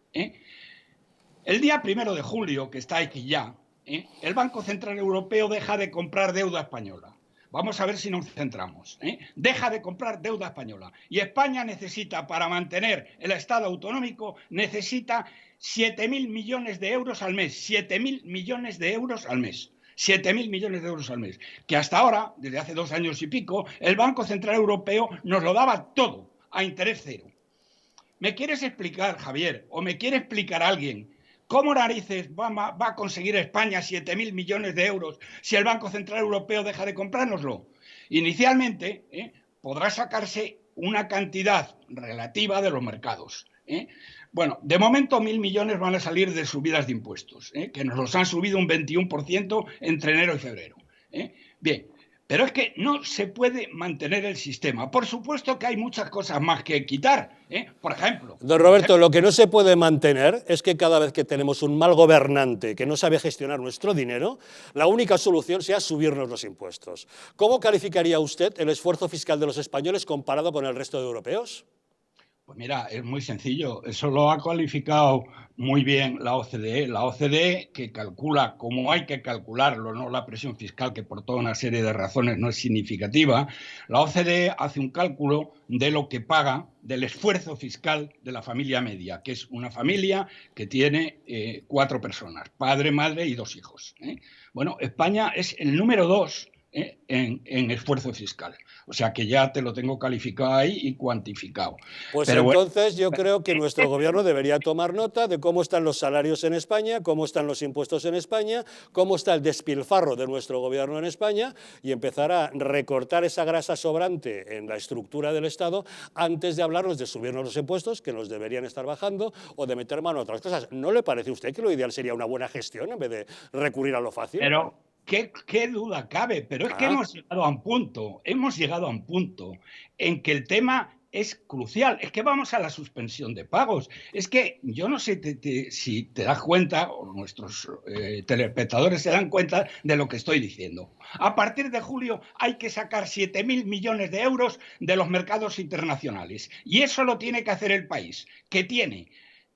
el día 1 de julio, que está aquí ya, el Banco Central Europeo deja de comprar deuda española. Vamos a ver si nos centramos. Deja de comprar deuda española. Y España necesita, para mantener el Estado autonómico, necesita 7.000 millones de euros al mes. 7.000 millones de euros al mes. 7.000 millones de euros al mes. Que hasta ahora, desde hace 2 años y pico, el Banco Central Europeo nos lo daba todo a interés cero. ¿Me quieres explicar, Javier, o me quiere explicar alguien cómo narices va a conseguir España 7.000 millones de euros si el Banco Central Europeo deja de comprárnoslo? Inicialmente podrá sacarse una cantidad relativa de los mercados. Bueno, de momento 1.000 millones van a salir de subidas de impuestos, que nos los han subido un 21% entre enero y febrero. Bien. Pero es que no se puede mantener el sistema. Por supuesto que hay muchas cosas más que quitar. Por ejemplo... Don Roberto, lo que no se puede mantener es que cada vez que tenemos un mal gobernante que no sabe gestionar nuestro dinero, la única solución sea subirnos los impuestos. ¿Cómo calificaría usted el esfuerzo fiscal de los españoles comparado con el resto de europeos? Pues mira, es muy sencillo. Eso lo ha calificado muy bien la OCDE. La OCDE, que calcula como hay que calcularlo, no la presión fiscal, que por toda una serie de razones no es significativa. La OCDE hace un cálculo de lo que paga, del esfuerzo fiscal de la familia media, que es una familia que tiene 4 personas, padre, madre y 2 hijos. Bueno, España es el número 2 en esfuerzo fiscal. O sea que ya te lo tengo calificado ahí y cuantificado. Pues pero entonces yo creo que nuestro gobierno debería tomar nota de cómo están los salarios en España, cómo están los impuestos en España, cómo está el despilfarro de nuestro gobierno en España y empezar a recortar esa grasa sobrante en la estructura del Estado antes de hablarnos de subirnos los impuestos, que nos deberían estar bajando, o de meter mano a otras cosas. ¿No le parece a usted que lo ideal sería una buena gestión en vez de recurrir a lo fácil? Pero ¿qué duda cabe? Pero es que hemos llegado a un punto en que el tema es crucial. Es que vamos a la suspensión de pagos. Es que yo no sé si te das cuenta, o nuestros telespectadores se dan cuenta de lo que estoy diciendo. A partir de julio hay que sacar 7.000 millones de euros de los mercados internacionales. Y eso lo tiene que hacer el país, que tiene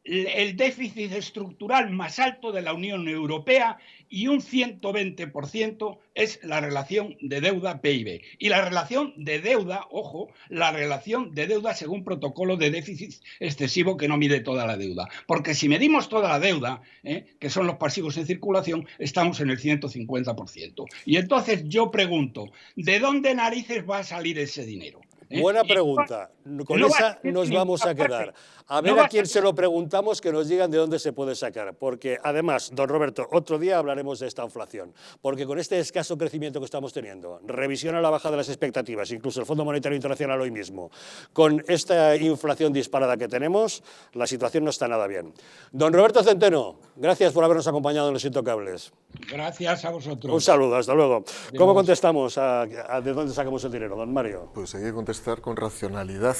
el déficit estructural más alto de la Unión Europea y un 120% es la relación de deuda-PIB. Y la relación de deuda, ojo, la relación de deuda según protocolo de déficit excesivo que no mide toda la deuda. Porque si medimos toda la deuda, que son los pasivos en circulación, estamos en el 150%. Y entonces yo pregunto, ¿de dónde narices va a salir ese dinero? Buena pregunta. Con esa nos vamos a quedar. A ver a quién se lo preguntamos que nos digan de dónde se puede sacar. Porque además, don Roberto, otro día hablaremos de esta inflación. Porque con este escaso crecimiento que estamos teniendo, revisión a la baja de las expectativas, incluso el Fondo Monetario Internacional hoy mismo, con esta inflación disparada que tenemos, la situación no está nada bien. Don Roberto Centeno, gracias por habernos acompañado en Los Intocables. Gracias a vosotros. Un saludo, hasta luego. ¿Cómo contestamos a de dónde sacamos el dinero, don Mario? Pues hay que contestar con racionalidad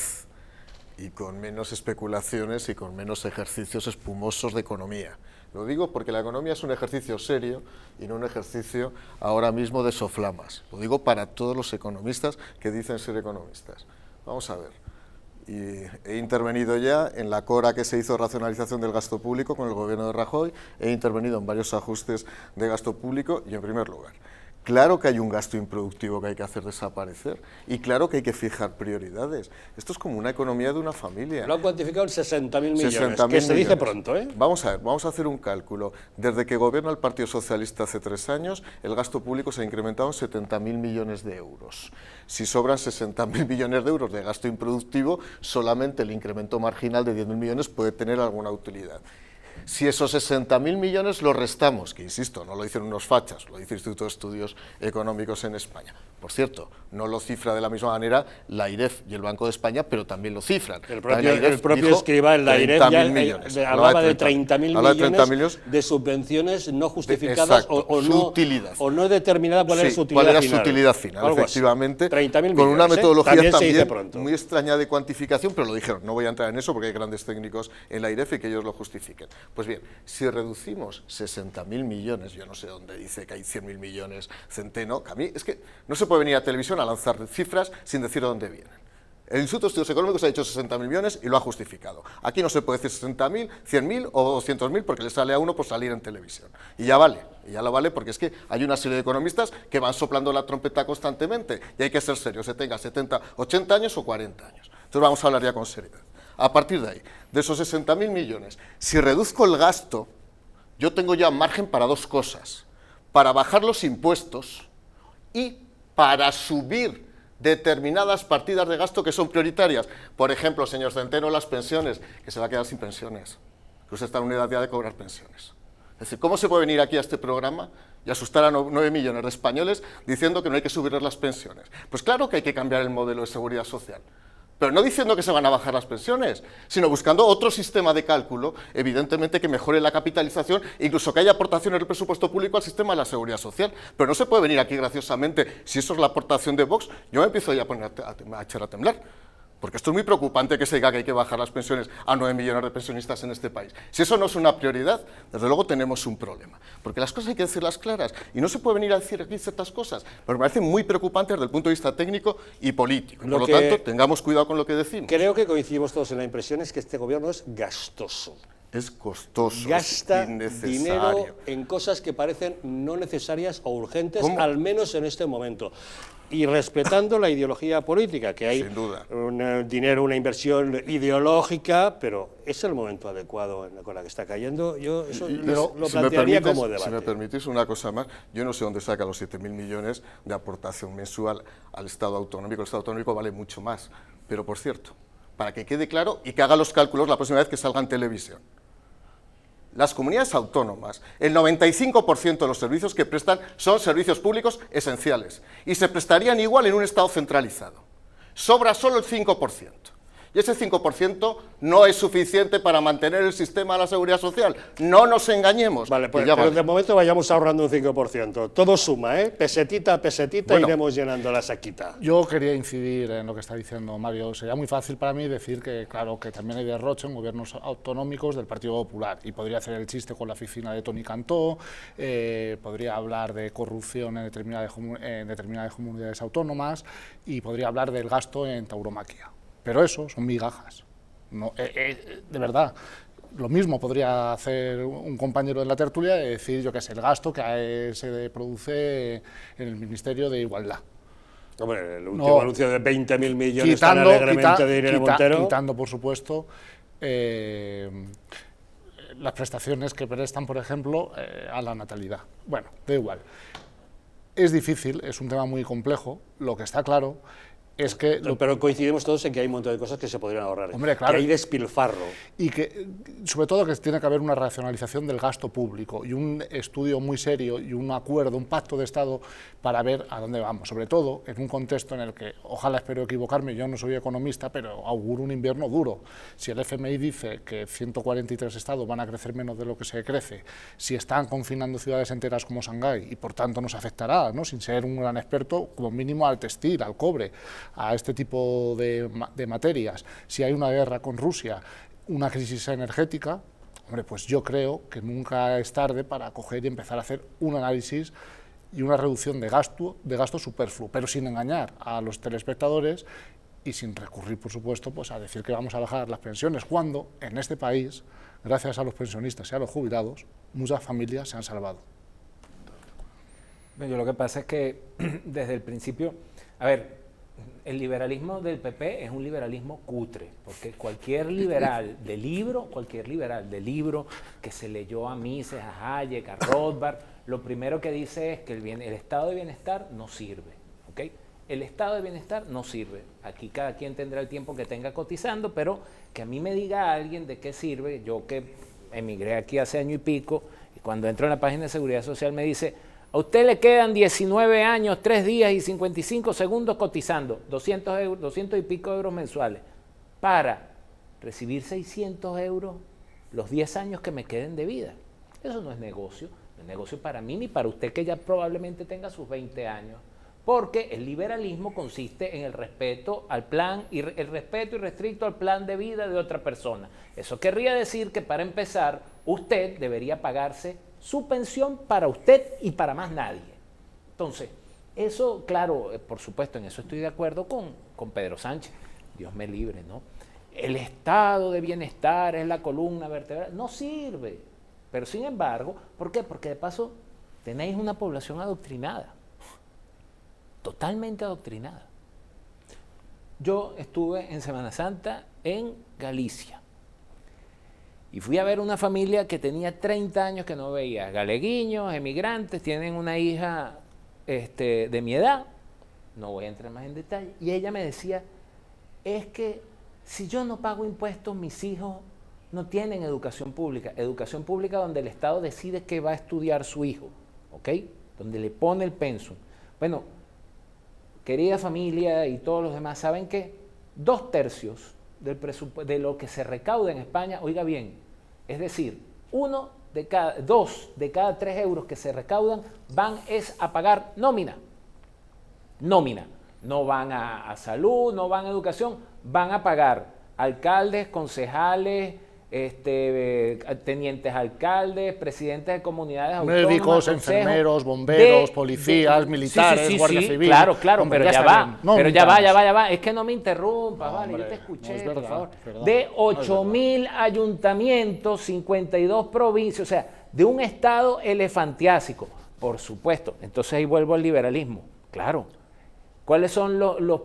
y con menos especulaciones y con menos ejercicios espumosos de economía. Lo digo porque la economía es un ejercicio serio y no un ejercicio ahora mismo de soflamas. Lo digo para todos los economistas que dicen ser economistas. Vamos a ver. Y he intervenido ya en la cora que se hizo de racionalización del gasto público con el gobierno de Rajoy, he intervenido en varios ajustes de gasto público y, en primer lugar, claro que hay un gasto improductivo que hay que hacer desaparecer y claro que hay que fijar prioridades. Esto es como una economía de una familia. Lo han cuantificado en 60.000 millones, que se dice pronto, ¿eh? Vamos a ver, vamos a hacer un cálculo. Desde que gobierna el Partido Socialista hace 3 años, el gasto público se ha incrementado en 70.000 millones de euros. Si sobran 60.000 millones de euros de gasto improductivo, solamente el incremento marginal de 10.000 millones puede tener alguna utilidad. Si esos 60.000 millones los restamos, que insisto, no lo dicen unos fachas, lo dice el Instituto de Estudios Económicos en España. Por cierto, no lo cifra de la misma manera la AIREF y el Banco de España, pero también lo cifran. El propio escriba en la AIREF ya hablaba de 30.000 millones de subvenciones no justificadas o no determinada cuál era su utilidad final. Su utilidad final, efectivamente, 30.000 millones, con una metodología también pronto. muy extraña de cuantificación, pero lo dijeron, no voy a entrar en eso porque hay grandes técnicos en la AIREF y que ellos lo justifiquen. Pues bien, si reducimos 60.000 millones, yo no sé dónde dice que hay 100.000 millones, Centeno, que a mí es que no se puede venir a televisión a lanzar cifras sin decir de dónde vienen. El Instituto de Estudios Económicos ha dicho 60.000 millones y lo ha justificado. Aquí no se puede decir 60.000, 100.000 o 200.000 porque le sale a uno por salir en televisión. Y ya vale, porque es que hay una serie de economistas que van soplando la trompeta constantemente y hay que ser serios, se tenga 70, 80 años o 40 años. Entonces vamos a hablar ya con seriedad. A partir de ahí, de esos 60.000 millones, si reduzco el gasto, yo tengo ya margen para 2 cosas. Para bajar los impuestos y para subir determinadas partidas de gasto que son prioritarias. Por ejemplo, señor Centeno, las pensiones, que se va a quedar sin pensiones, que usted está en una edad ya de cobrar pensiones. Es decir, ¿cómo se puede venir aquí a este programa y asustar a 9 millones de españoles diciendo que no hay que subirles las pensiones? Pues claro que hay que cambiar el modelo de seguridad social. Pero no diciendo que se van a bajar las pensiones, sino buscando otro sistema de cálculo, evidentemente que mejore la capitalización, incluso que haya aportaciones del presupuesto público al sistema de la seguridad social. Pero no se puede venir aquí graciosamente, si eso es la aportación de Vox, yo me empiezo ya a poner a echar a temblar. Porque esto es muy preocupante que se diga que hay que bajar las pensiones a 9 millones de pensionistas en este país. Si eso no es una prioridad, desde luego tenemos un problema. Porque las cosas hay que decirlas claras y no se puede venir a decir aquí ciertas cosas, pero me parece muy preocupante desde el punto de vista técnico y político. Por lo tanto, tengamos cuidado con lo que decimos. Creo que coincidimos todos en la impresión es que este gobierno es gastoso. Es costoso, gasta es innecesario. dinero en cosas que parecen no necesarias o urgentes, al menos en este momento. Y respetando la ideología política, que hay sin duda un dinero, una inversión ideológica, pero ¿es el momento adecuado con la que está cayendo? Yo eso lo plantearía como debate. Si me permitís una cosa más, yo no sé dónde saca los 7.000 millones de aportación mensual al Estado autonómico. El Estado autonómico vale mucho más. Pero, por cierto, para que quede claro y que haga los cálculos la próxima vez que salga en televisión, las comunidades autónomas, el 95% de los servicios que prestan son servicios públicos esenciales y se prestarían igual en un Estado centralizado. Sobra solo el 5%. Y ese 5% no es suficiente para mantener el sistema de la seguridad social. No nos engañemos. Vale, pues, pero de momento vayamos ahorrando un 5%. Todo suma, ¿eh? Pesetita a pesetita, bueno, iremos llenando la saquita. Yo quería incidir en lo que está diciendo Mario. Sería muy fácil para mí decir que, claro, que también hay derroche en gobiernos autonómicos del Partido Popular. Y podría hacer el chiste con la oficina de Toni Cantó, podría hablar de corrupción en determinadas comunidades autónomas y podría hablar del gasto en tauromaquia. Pero eso son migajas. No, de verdad, lo mismo podría hacer un compañero de la tertulia y decir, yo qué sé, el gasto que se produce en el Ministerio de Igualdad. Hombre, el último anuncio de 20.000 millones tan alegremente de Irene Montero. Quitando, por supuesto, las prestaciones que prestan, por ejemplo, a la natalidad. Bueno, da igual. Es difícil, es un tema muy complejo. Lo que está claro es que... Pero coincidimos todos en que hay un montón de cosas que se podrían ahorrar. Hombre, claro, que hay despilfarro. Y que, sobre todo, que tiene que haber una racionalización del gasto público y un estudio muy serio y un acuerdo, un pacto de Estado para ver a dónde vamos. Sobre todo en un contexto en el que, ojalá, espero equivocarme, yo no soy economista, pero auguro un invierno duro. Si el FMI dice que 143 estados van a crecer menos de lo que se crece, si están confinando ciudades enteras como Shanghái y por tanto nos afectará, ¿no?, sin ser un gran experto, como mínimo al textil, al cobre, a este tipo de materias, si hay una guerra con Rusia, una crisis energética, hombre, pues yo creo que nunca es tarde para coger y empezar a hacer un análisis y una reducción de gasto superfluo, pero sin engañar a los telespectadores y sin recurrir, por supuesto, pues a decir que vamos a bajar las pensiones, cuando en este país, gracias a los pensionistas y a los jubilados, muchas familias se han salvado. Yo lo que pasa es que desde el principio, a ver, el liberalismo del PP es un liberalismo cutre, porque cualquier liberal de libro que se leyó a Mises, a Hayek, a Rothbard, lo primero que dice es que el estado de bienestar no sirve, ¿ok? El estado de bienestar no sirve. Aquí cada quien tendrá el tiempo que tenga cotizando, pero que a mí me diga alguien de qué sirve. Yo que emigré aquí hace año y pico, y cuando entro en la página de Seguridad Social me dice: a usted le quedan 19 años, 3 días y 55 segundos cotizando, 200 y pico euros mensuales, para recibir 600 euros los 10 años que me queden de vida. Eso no es negocio, no es negocio para mí ni para usted, que ya probablemente tenga sus 20 años, porque el liberalismo consiste en el respeto al plan, y el respeto irrestricto al plan de vida de otra persona. Eso querría decir que, para empezar, usted debería pagarse su pensión para usted y para más nadie. Entonces, eso, claro, por supuesto, en eso estoy de acuerdo con Pedro Sánchez. Dios me libre, ¿no? El estado de bienestar es la columna vertebral. No sirve. Pero, sin embargo, ¿por qué? Porque, de paso, tenéis una población adoctrinada. Totalmente adoctrinada. Yo estuve en Semana Santa en Galicia. Y fui a ver una familia que tenía 30 años que no veía. Galeguiños, emigrantes, tienen una hija de mi edad. No voy a entrar más en detalle. Y ella me decía, es que si yo no pago impuestos, mis hijos no tienen educación pública. Educación pública donde el Estado decide qué va a estudiar su hijo, ¿ok? Donde le pone el pensum. Bueno, querida familia y todos los demás, saben que 2/3 de lo que se recauda en España, oiga bien, es decir, 2 de cada 3 euros que se recaudan van a pagar nómina. Nómina. No van a salud, no van a educación, van a pagar alcaldes, concejales, tenientes alcaldes, presidentes de comunidades autónomas, médicos, enfermeros, bomberos, policías, militares, guardia civil. Claro, Hombre, pero ya está bien. pero ya va. Es que no me interrumpas, No, vale, hombre, yo te escuché, no es verdad, por favor. verdad, De no es 8.000 ayuntamientos, 52 provincias, o sea, de un estado elefantiásico, por supuesto. Entonces ahí vuelvo al liberalismo, claro. ¿Cuáles son los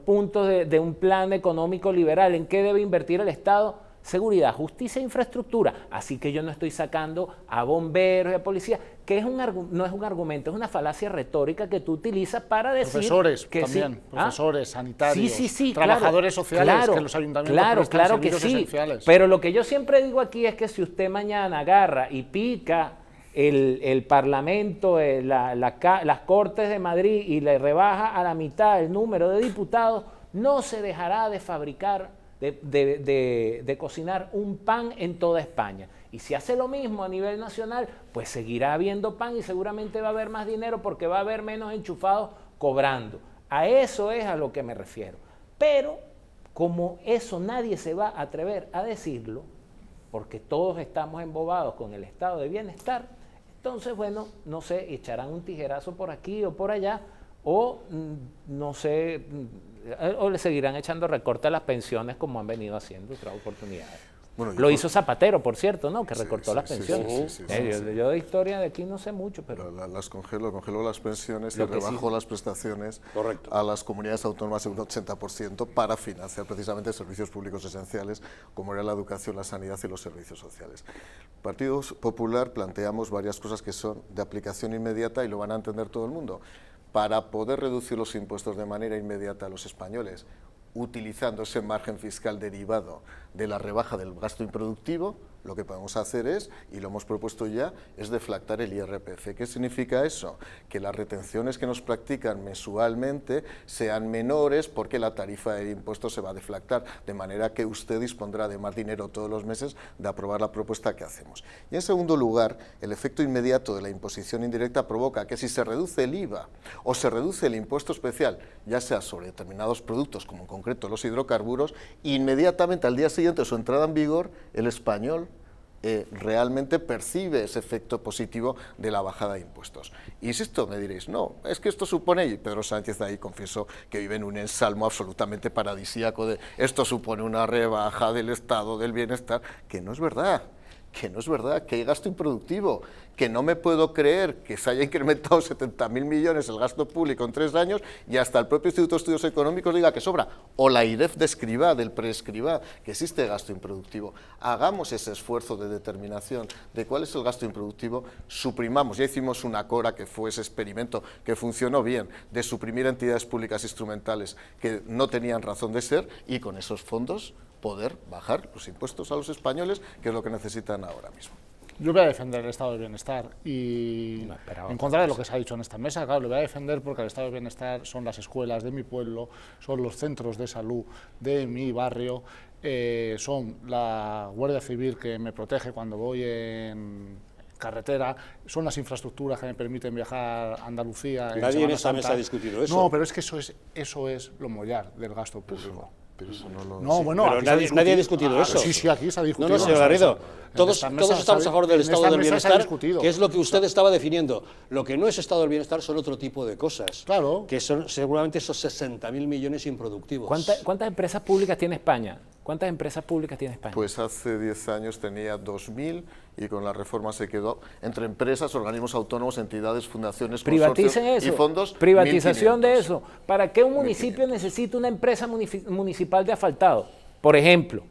puntos de un plan económico liberal? ¿En qué debe invertir el Estado? Seguridad, justicia e infraestructura. Así que yo no estoy sacando a bomberos y a policías, que no es un argumento, es una falacia retórica que tú utilizas para decir profesores que también, sí. profesores, sanitarios, Sí, trabajadores claro, sociales, claro, que los ayuntamientos prestan servicios esenciales. Pero lo que yo siempre digo aquí es que si usted mañana agarra y pica el Parlamento, las Cortes de Madrid y le rebaja a la mitad el número de diputados, no se dejará de fabricar, de cocinar un pan en toda España. Y si hace lo mismo a nivel nacional, pues seguirá habiendo pan y seguramente va a haber más dinero porque va a haber menos enchufados cobrando. A eso es a lo que me refiero. Pero como eso nadie se va a atrever a decirlo, porque todos estamos embobados con el estado de bienestar, entonces, bueno, no sé, echarán un tijerazo por aquí o por allá, o no sé, o le seguirán echando recorte a las pensiones como han venido haciendo otras oportunidades. Bueno, lo hizo Zapatero, por cierto, ¿no? Que recortó las pensiones. Yo de historia de aquí no sé mucho, pero... Las congeló las pensiones y rebajó las prestaciones a las comunidades autónomas en un 80% para financiar precisamente servicios públicos esenciales como era la educación, la sanidad y los servicios sociales. Partido Popular planteamos varias cosas que son de aplicación inmediata y lo van a entender todo el mundo. Para poder reducir los impuestos de manera inmediata a los españoles, utilizando ese margen fiscal derivado de la rebaja del gasto improductivo, lo que podemos hacer es, y lo hemos propuesto ya, es deflactar el IRPF. ¿Qué significa eso? Que las retenciones que nos practican mensualmente sean menores porque la tarifa del impuesto se va a deflactar, de manera que usted dispondrá de más dinero todos los meses de aprobar la propuesta que hacemos. Y en segundo lugar, el efecto inmediato de la imposición indirecta provoca que si se reduce el IVA o se reduce el impuesto especial, ya sea sobre determinados productos, como en concreto los hidrocarburos, inmediatamente al día siguiente de su entrada en vigor, el español realmente percibe ese efecto positivo de la bajada de impuestos. Insisto, me diréis, no, es que esto supone, y Pedro Sánchez ahí confieso que vive en un ensalmo absolutamente paradisíaco de esto supone una rebaja del estado del bienestar, que no es verdad, que hay gasto improductivo, que no me puedo creer que se haya incrementado 70.000 millones el gasto público en 3 años y hasta el propio Instituto de Estudios Económicos diga que sobra, o la IREF de Escrivá, del preescrivá, que existe gasto improductivo. Hagamos ese esfuerzo de determinación de cuál es el gasto improductivo, suprimamos, ya hicimos una CORA que fue ese experimento que funcionó bien, de suprimir entidades públicas instrumentales que no tenían razón de ser y con esos fondos poder bajar los impuestos a los españoles, que es lo que necesitan ahora mismo. Yo voy a defender el estado del bienestar y en contra de lo que se ha dicho en esta mesa, claro, lo voy a defender porque el estado del bienestar son las escuelas de mi pueblo, son los centros de salud de mi barrio, son la Guardia Civil que me protege cuando voy en carretera, son las infraestructuras que me permiten viajar a Andalucía. Nadie en esta mesa ha discutido eso. No, pero es que eso es lo mollar del gasto público. Pero eso no lo... No, bueno, pero nadie ha discutido eso. Sí, aquí se ha discutido. No, señor Garrido, todos estamos a favor del estado del bienestar, que es lo que usted estaba definiendo. Lo que no es estado del bienestar son otro tipo de cosas. Claro. Que son seguramente esos 60.000 millones improductivos. ¿Cuántas empresas públicas tiene España? ¿Cuántas empresas públicas tiene España? Pues hace 10 años tenía 2.000 y con la reforma se quedó entre empresas, organismos autónomos, entidades, fundaciones, privaticen consorcios eso, y fondos. Privatización de eso. ¿Para qué un municipio necesita una empresa municipal de asfaltado? Por ejemplo.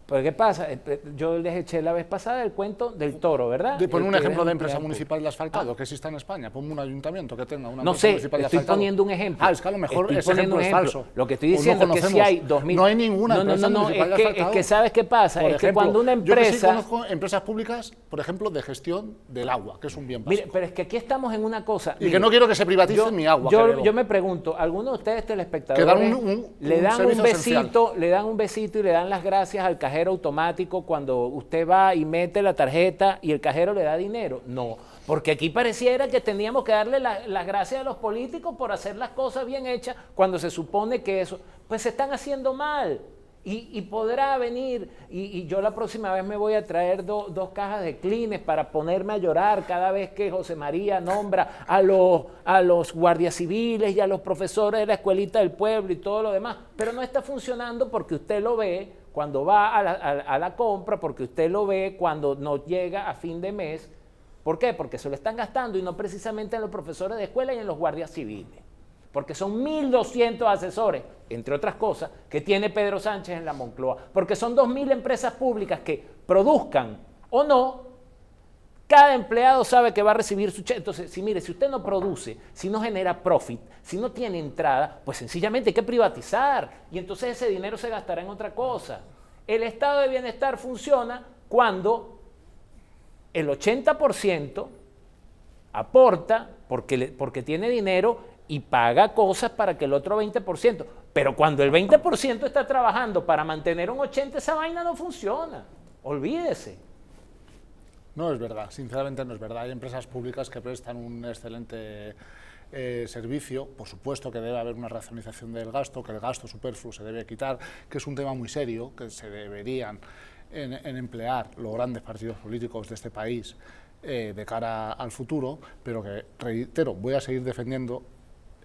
Pero ¿qué pasa? Yo les eché la vez pasada el cuento del toro, ¿verdad? De poner un ejemplo de empresa municipal de asfaltado que exista en España. Ponme un ayuntamiento que tenga una empresa municipal de asfaltado. Estoy poniendo un ejemplo. Es que a lo mejor ese ejemplo es falso. Lo que estoy diciendo es que si hay 2.000... No hay ninguna empresa municipal de asfaltado. Es que ¿sabes qué pasa? Es que cuando una empresa... Yo sí conozco empresas públicas, por ejemplo, de gestión del agua, que es un bien básico. Mire, pero es que aquí estamos en una cosa... Y que no quiero que se privatice mi agua. Yo me pregunto, ¿algunos de ustedes telespectadores le dan un besito y le dan las gracias al cajero automático cuando usted va y mete la tarjeta y el cajero le da dinero? No, porque aquí pareciera que teníamos que darle las gracias a los políticos por hacer las cosas bien hechas cuando se supone que eso, pues se están haciendo mal. Y podrá venir, y yo la próxima vez me voy a traer dos cajas de Kleenex para ponerme a llorar cada vez que José María nombra a los guardias civiles y a los profesores de la escuelita del pueblo y todo lo demás. Pero no está funcionando porque usted lo ve cuando va a la compra, porque usted lo ve cuando no llega a fin de mes. ¿Por qué? Porque se lo están gastando y no precisamente en los profesores de escuela y en los guardias civiles. Porque son 1.200 asesores, entre otras cosas, que tiene Pedro Sánchez en la Moncloa. Porque son 2.000 empresas públicas que produzcan o no, cada empleado sabe que va a recibir su cheque. Entonces, si usted no produce, si no genera profit, si no tiene entrada, pues sencillamente hay que privatizar. Y entonces ese dinero se gastará en otra cosa. El estado de bienestar funciona cuando el 80% aporta porque tiene dinero y paga cosas para que el otro 20%. Pero cuando el 20% está trabajando para mantener un 80%, esa vaina no funciona. Olvídese. No es verdad, sinceramente no es verdad. Hay empresas públicas que prestan un excelente servicio. Por supuesto que debe haber una racionalización del gasto, que el gasto superfluo se debe quitar, que es un tema muy serio, que se deberían en emplear los grandes partidos políticos de este país de cara al futuro, pero que, reitero, voy a seguir defendiendo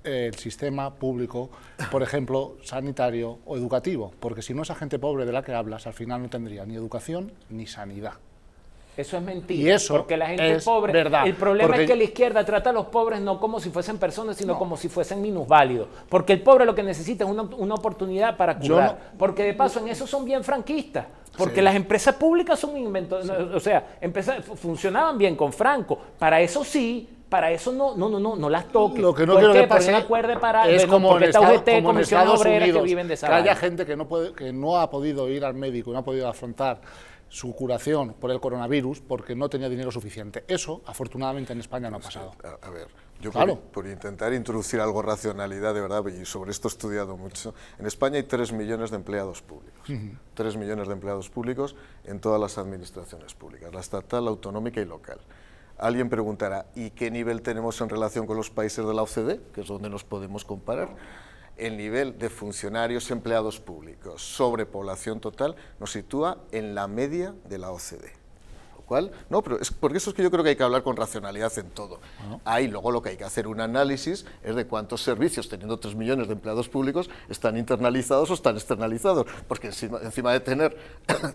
el sistema público, por ejemplo, sanitario o educativo, porque si no, esa gente pobre de la que hablas al final no tendría ni educación ni sanidad. Eso es mentira, y eso porque la gente es pobre, verdad, el problema es que la izquierda trata a los pobres no como si fuesen personas, sino como si fuesen minusválidos, porque el pobre lo que necesita es una oportunidad para curar, porque de paso en eso son bien franquistas, porque las empresas públicas son inventos, o sea, funcionaban bien con Franco, para eso sí. Para eso no las toque. Lo que no quiero que pase es como en Estados Unidos, que viven de esa que haya gente que no ha podido ir al médico, no ha podido afrontar su curación por el coronavirus porque no tenía dinero suficiente. Eso, afortunadamente, en España no ha pasado. A ver, yo claro, por intentar introducir algo de racionalidad, de verdad, y sobre esto he estudiado mucho, en España hay 3 millones de empleados públicos. 3 millones de empleados públicos en todas las administraciones públicas, la estatal, la autonómica y local. Alguien preguntará, ¿y qué nivel tenemos en relación con los países de la OCDE, que es donde nos podemos comparar? El nivel de funcionarios empleados públicos sobre población total nos sitúa en la media de la OCDE. No, pero es porque eso es que yo creo que hay que hablar con racionalidad en todo. Ahí luego lo que hay que hacer un análisis es de cuántos servicios, teniendo 3 millones de empleados públicos, están internalizados o están externalizados, porque encima de tener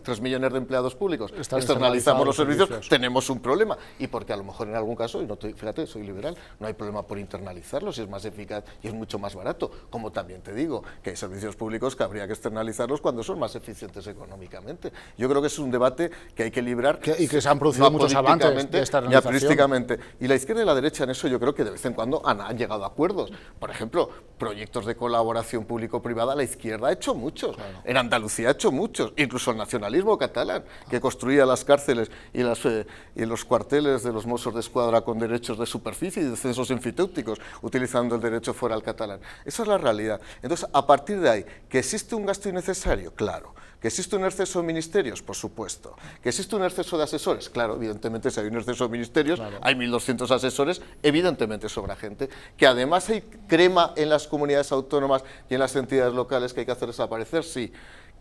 3 millones de empleados públicos, externalizamos los servicios, tenemos un problema, y porque a lo mejor en algún caso, y fíjate, soy liberal, no hay problema por internalizarlos, y es más eficaz y es mucho más barato, como también te digo, que hay servicios públicos que habría que externalizarlos cuando son más eficientes económicamente. Yo creo que es un debate que hay que librar. Y que se han producido muchos avances de esta organización. Y la izquierda y la derecha en eso yo creo que de vez en cuando han llegado a acuerdos. Por ejemplo, proyectos de colaboración público-privada, la izquierda ha hecho muchos. Claro. En Andalucía ha hecho muchos. Incluso el nacionalismo catalán, que construía las cárceles y los cuarteles de los Mossos d'Esquadra con derechos de superficie y descensos enfitépticos, utilizando el derecho foral catalán. Esa es la realidad. Entonces, a partir de ahí, ¿que existe un gasto innecesario? Claro. ¿Que existe un exceso de ministerios? Por supuesto. ¿Que existe un exceso de asesores? Claro, evidentemente, si hay un exceso de ministerios, hay 1.200 asesores, evidentemente sobra gente. ¿Que además hay crema en las comunidades autónomas y en las entidades locales que hay que hacer desaparecer? Sí.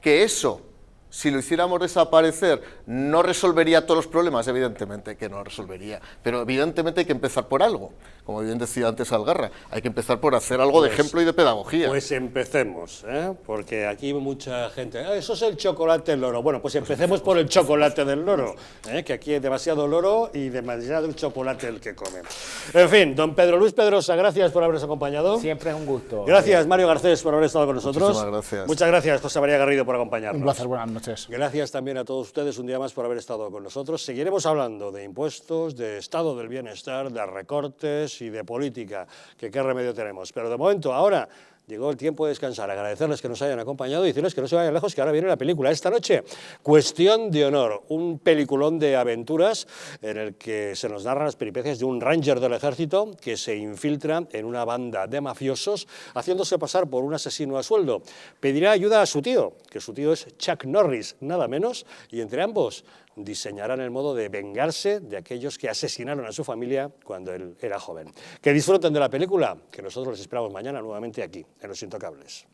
¿Que eso, si lo hiciéramos desaparecer, no resolvería todos los problemas? Evidentemente que no resolvería, pero evidentemente hay que empezar por algo. Como bien decía antes Algarra, hay que empezar por hacer algo de ejemplo y de pedagogía. Pues empecemos, porque aquí mucha gente, eso es el chocolate del loro. Bueno, pues empecemos por el chocolate del loro, que aquí hay demasiado loro y demasiado chocolate el que comen. En fin, don Pedro Luis Pedrosa, gracias por habernos acompañado. Siempre es un gusto. Gracias, Mario Garcés, por haber estado con nosotros. Muchísimas gracias. Muchas gracias, José María Garrido, por acompañarnos. Un placer, buenas noches. Gracias también a todos ustedes un día más por haber estado con nosotros. Seguiremos hablando de impuestos, de estado del bienestar, de recortes y de política, que qué remedio tenemos. Pero de momento, ahora llegó el tiempo de descansar, agradecerles que nos hayan acompañado y decirles que no se vayan lejos, que ahora viene la película esta noche, Cuestión de Honor, un peliculón de aventuras en el que se nos narran las peripecias de un ranger del ejército que se infiltra en una banda de mafiosos haciéndose pasar por un asesino a sueldo. Pedirá ayuda a su tío, que su tío es Chuck Norris, nada menos, y entre ambos diseñarán el modo de vengarse de aquellos que asesinaron a su familia cuando él era joven. Que disfruten de la película, que nosotros les esperamos mañana nuevamente aquí, en Los Intocables.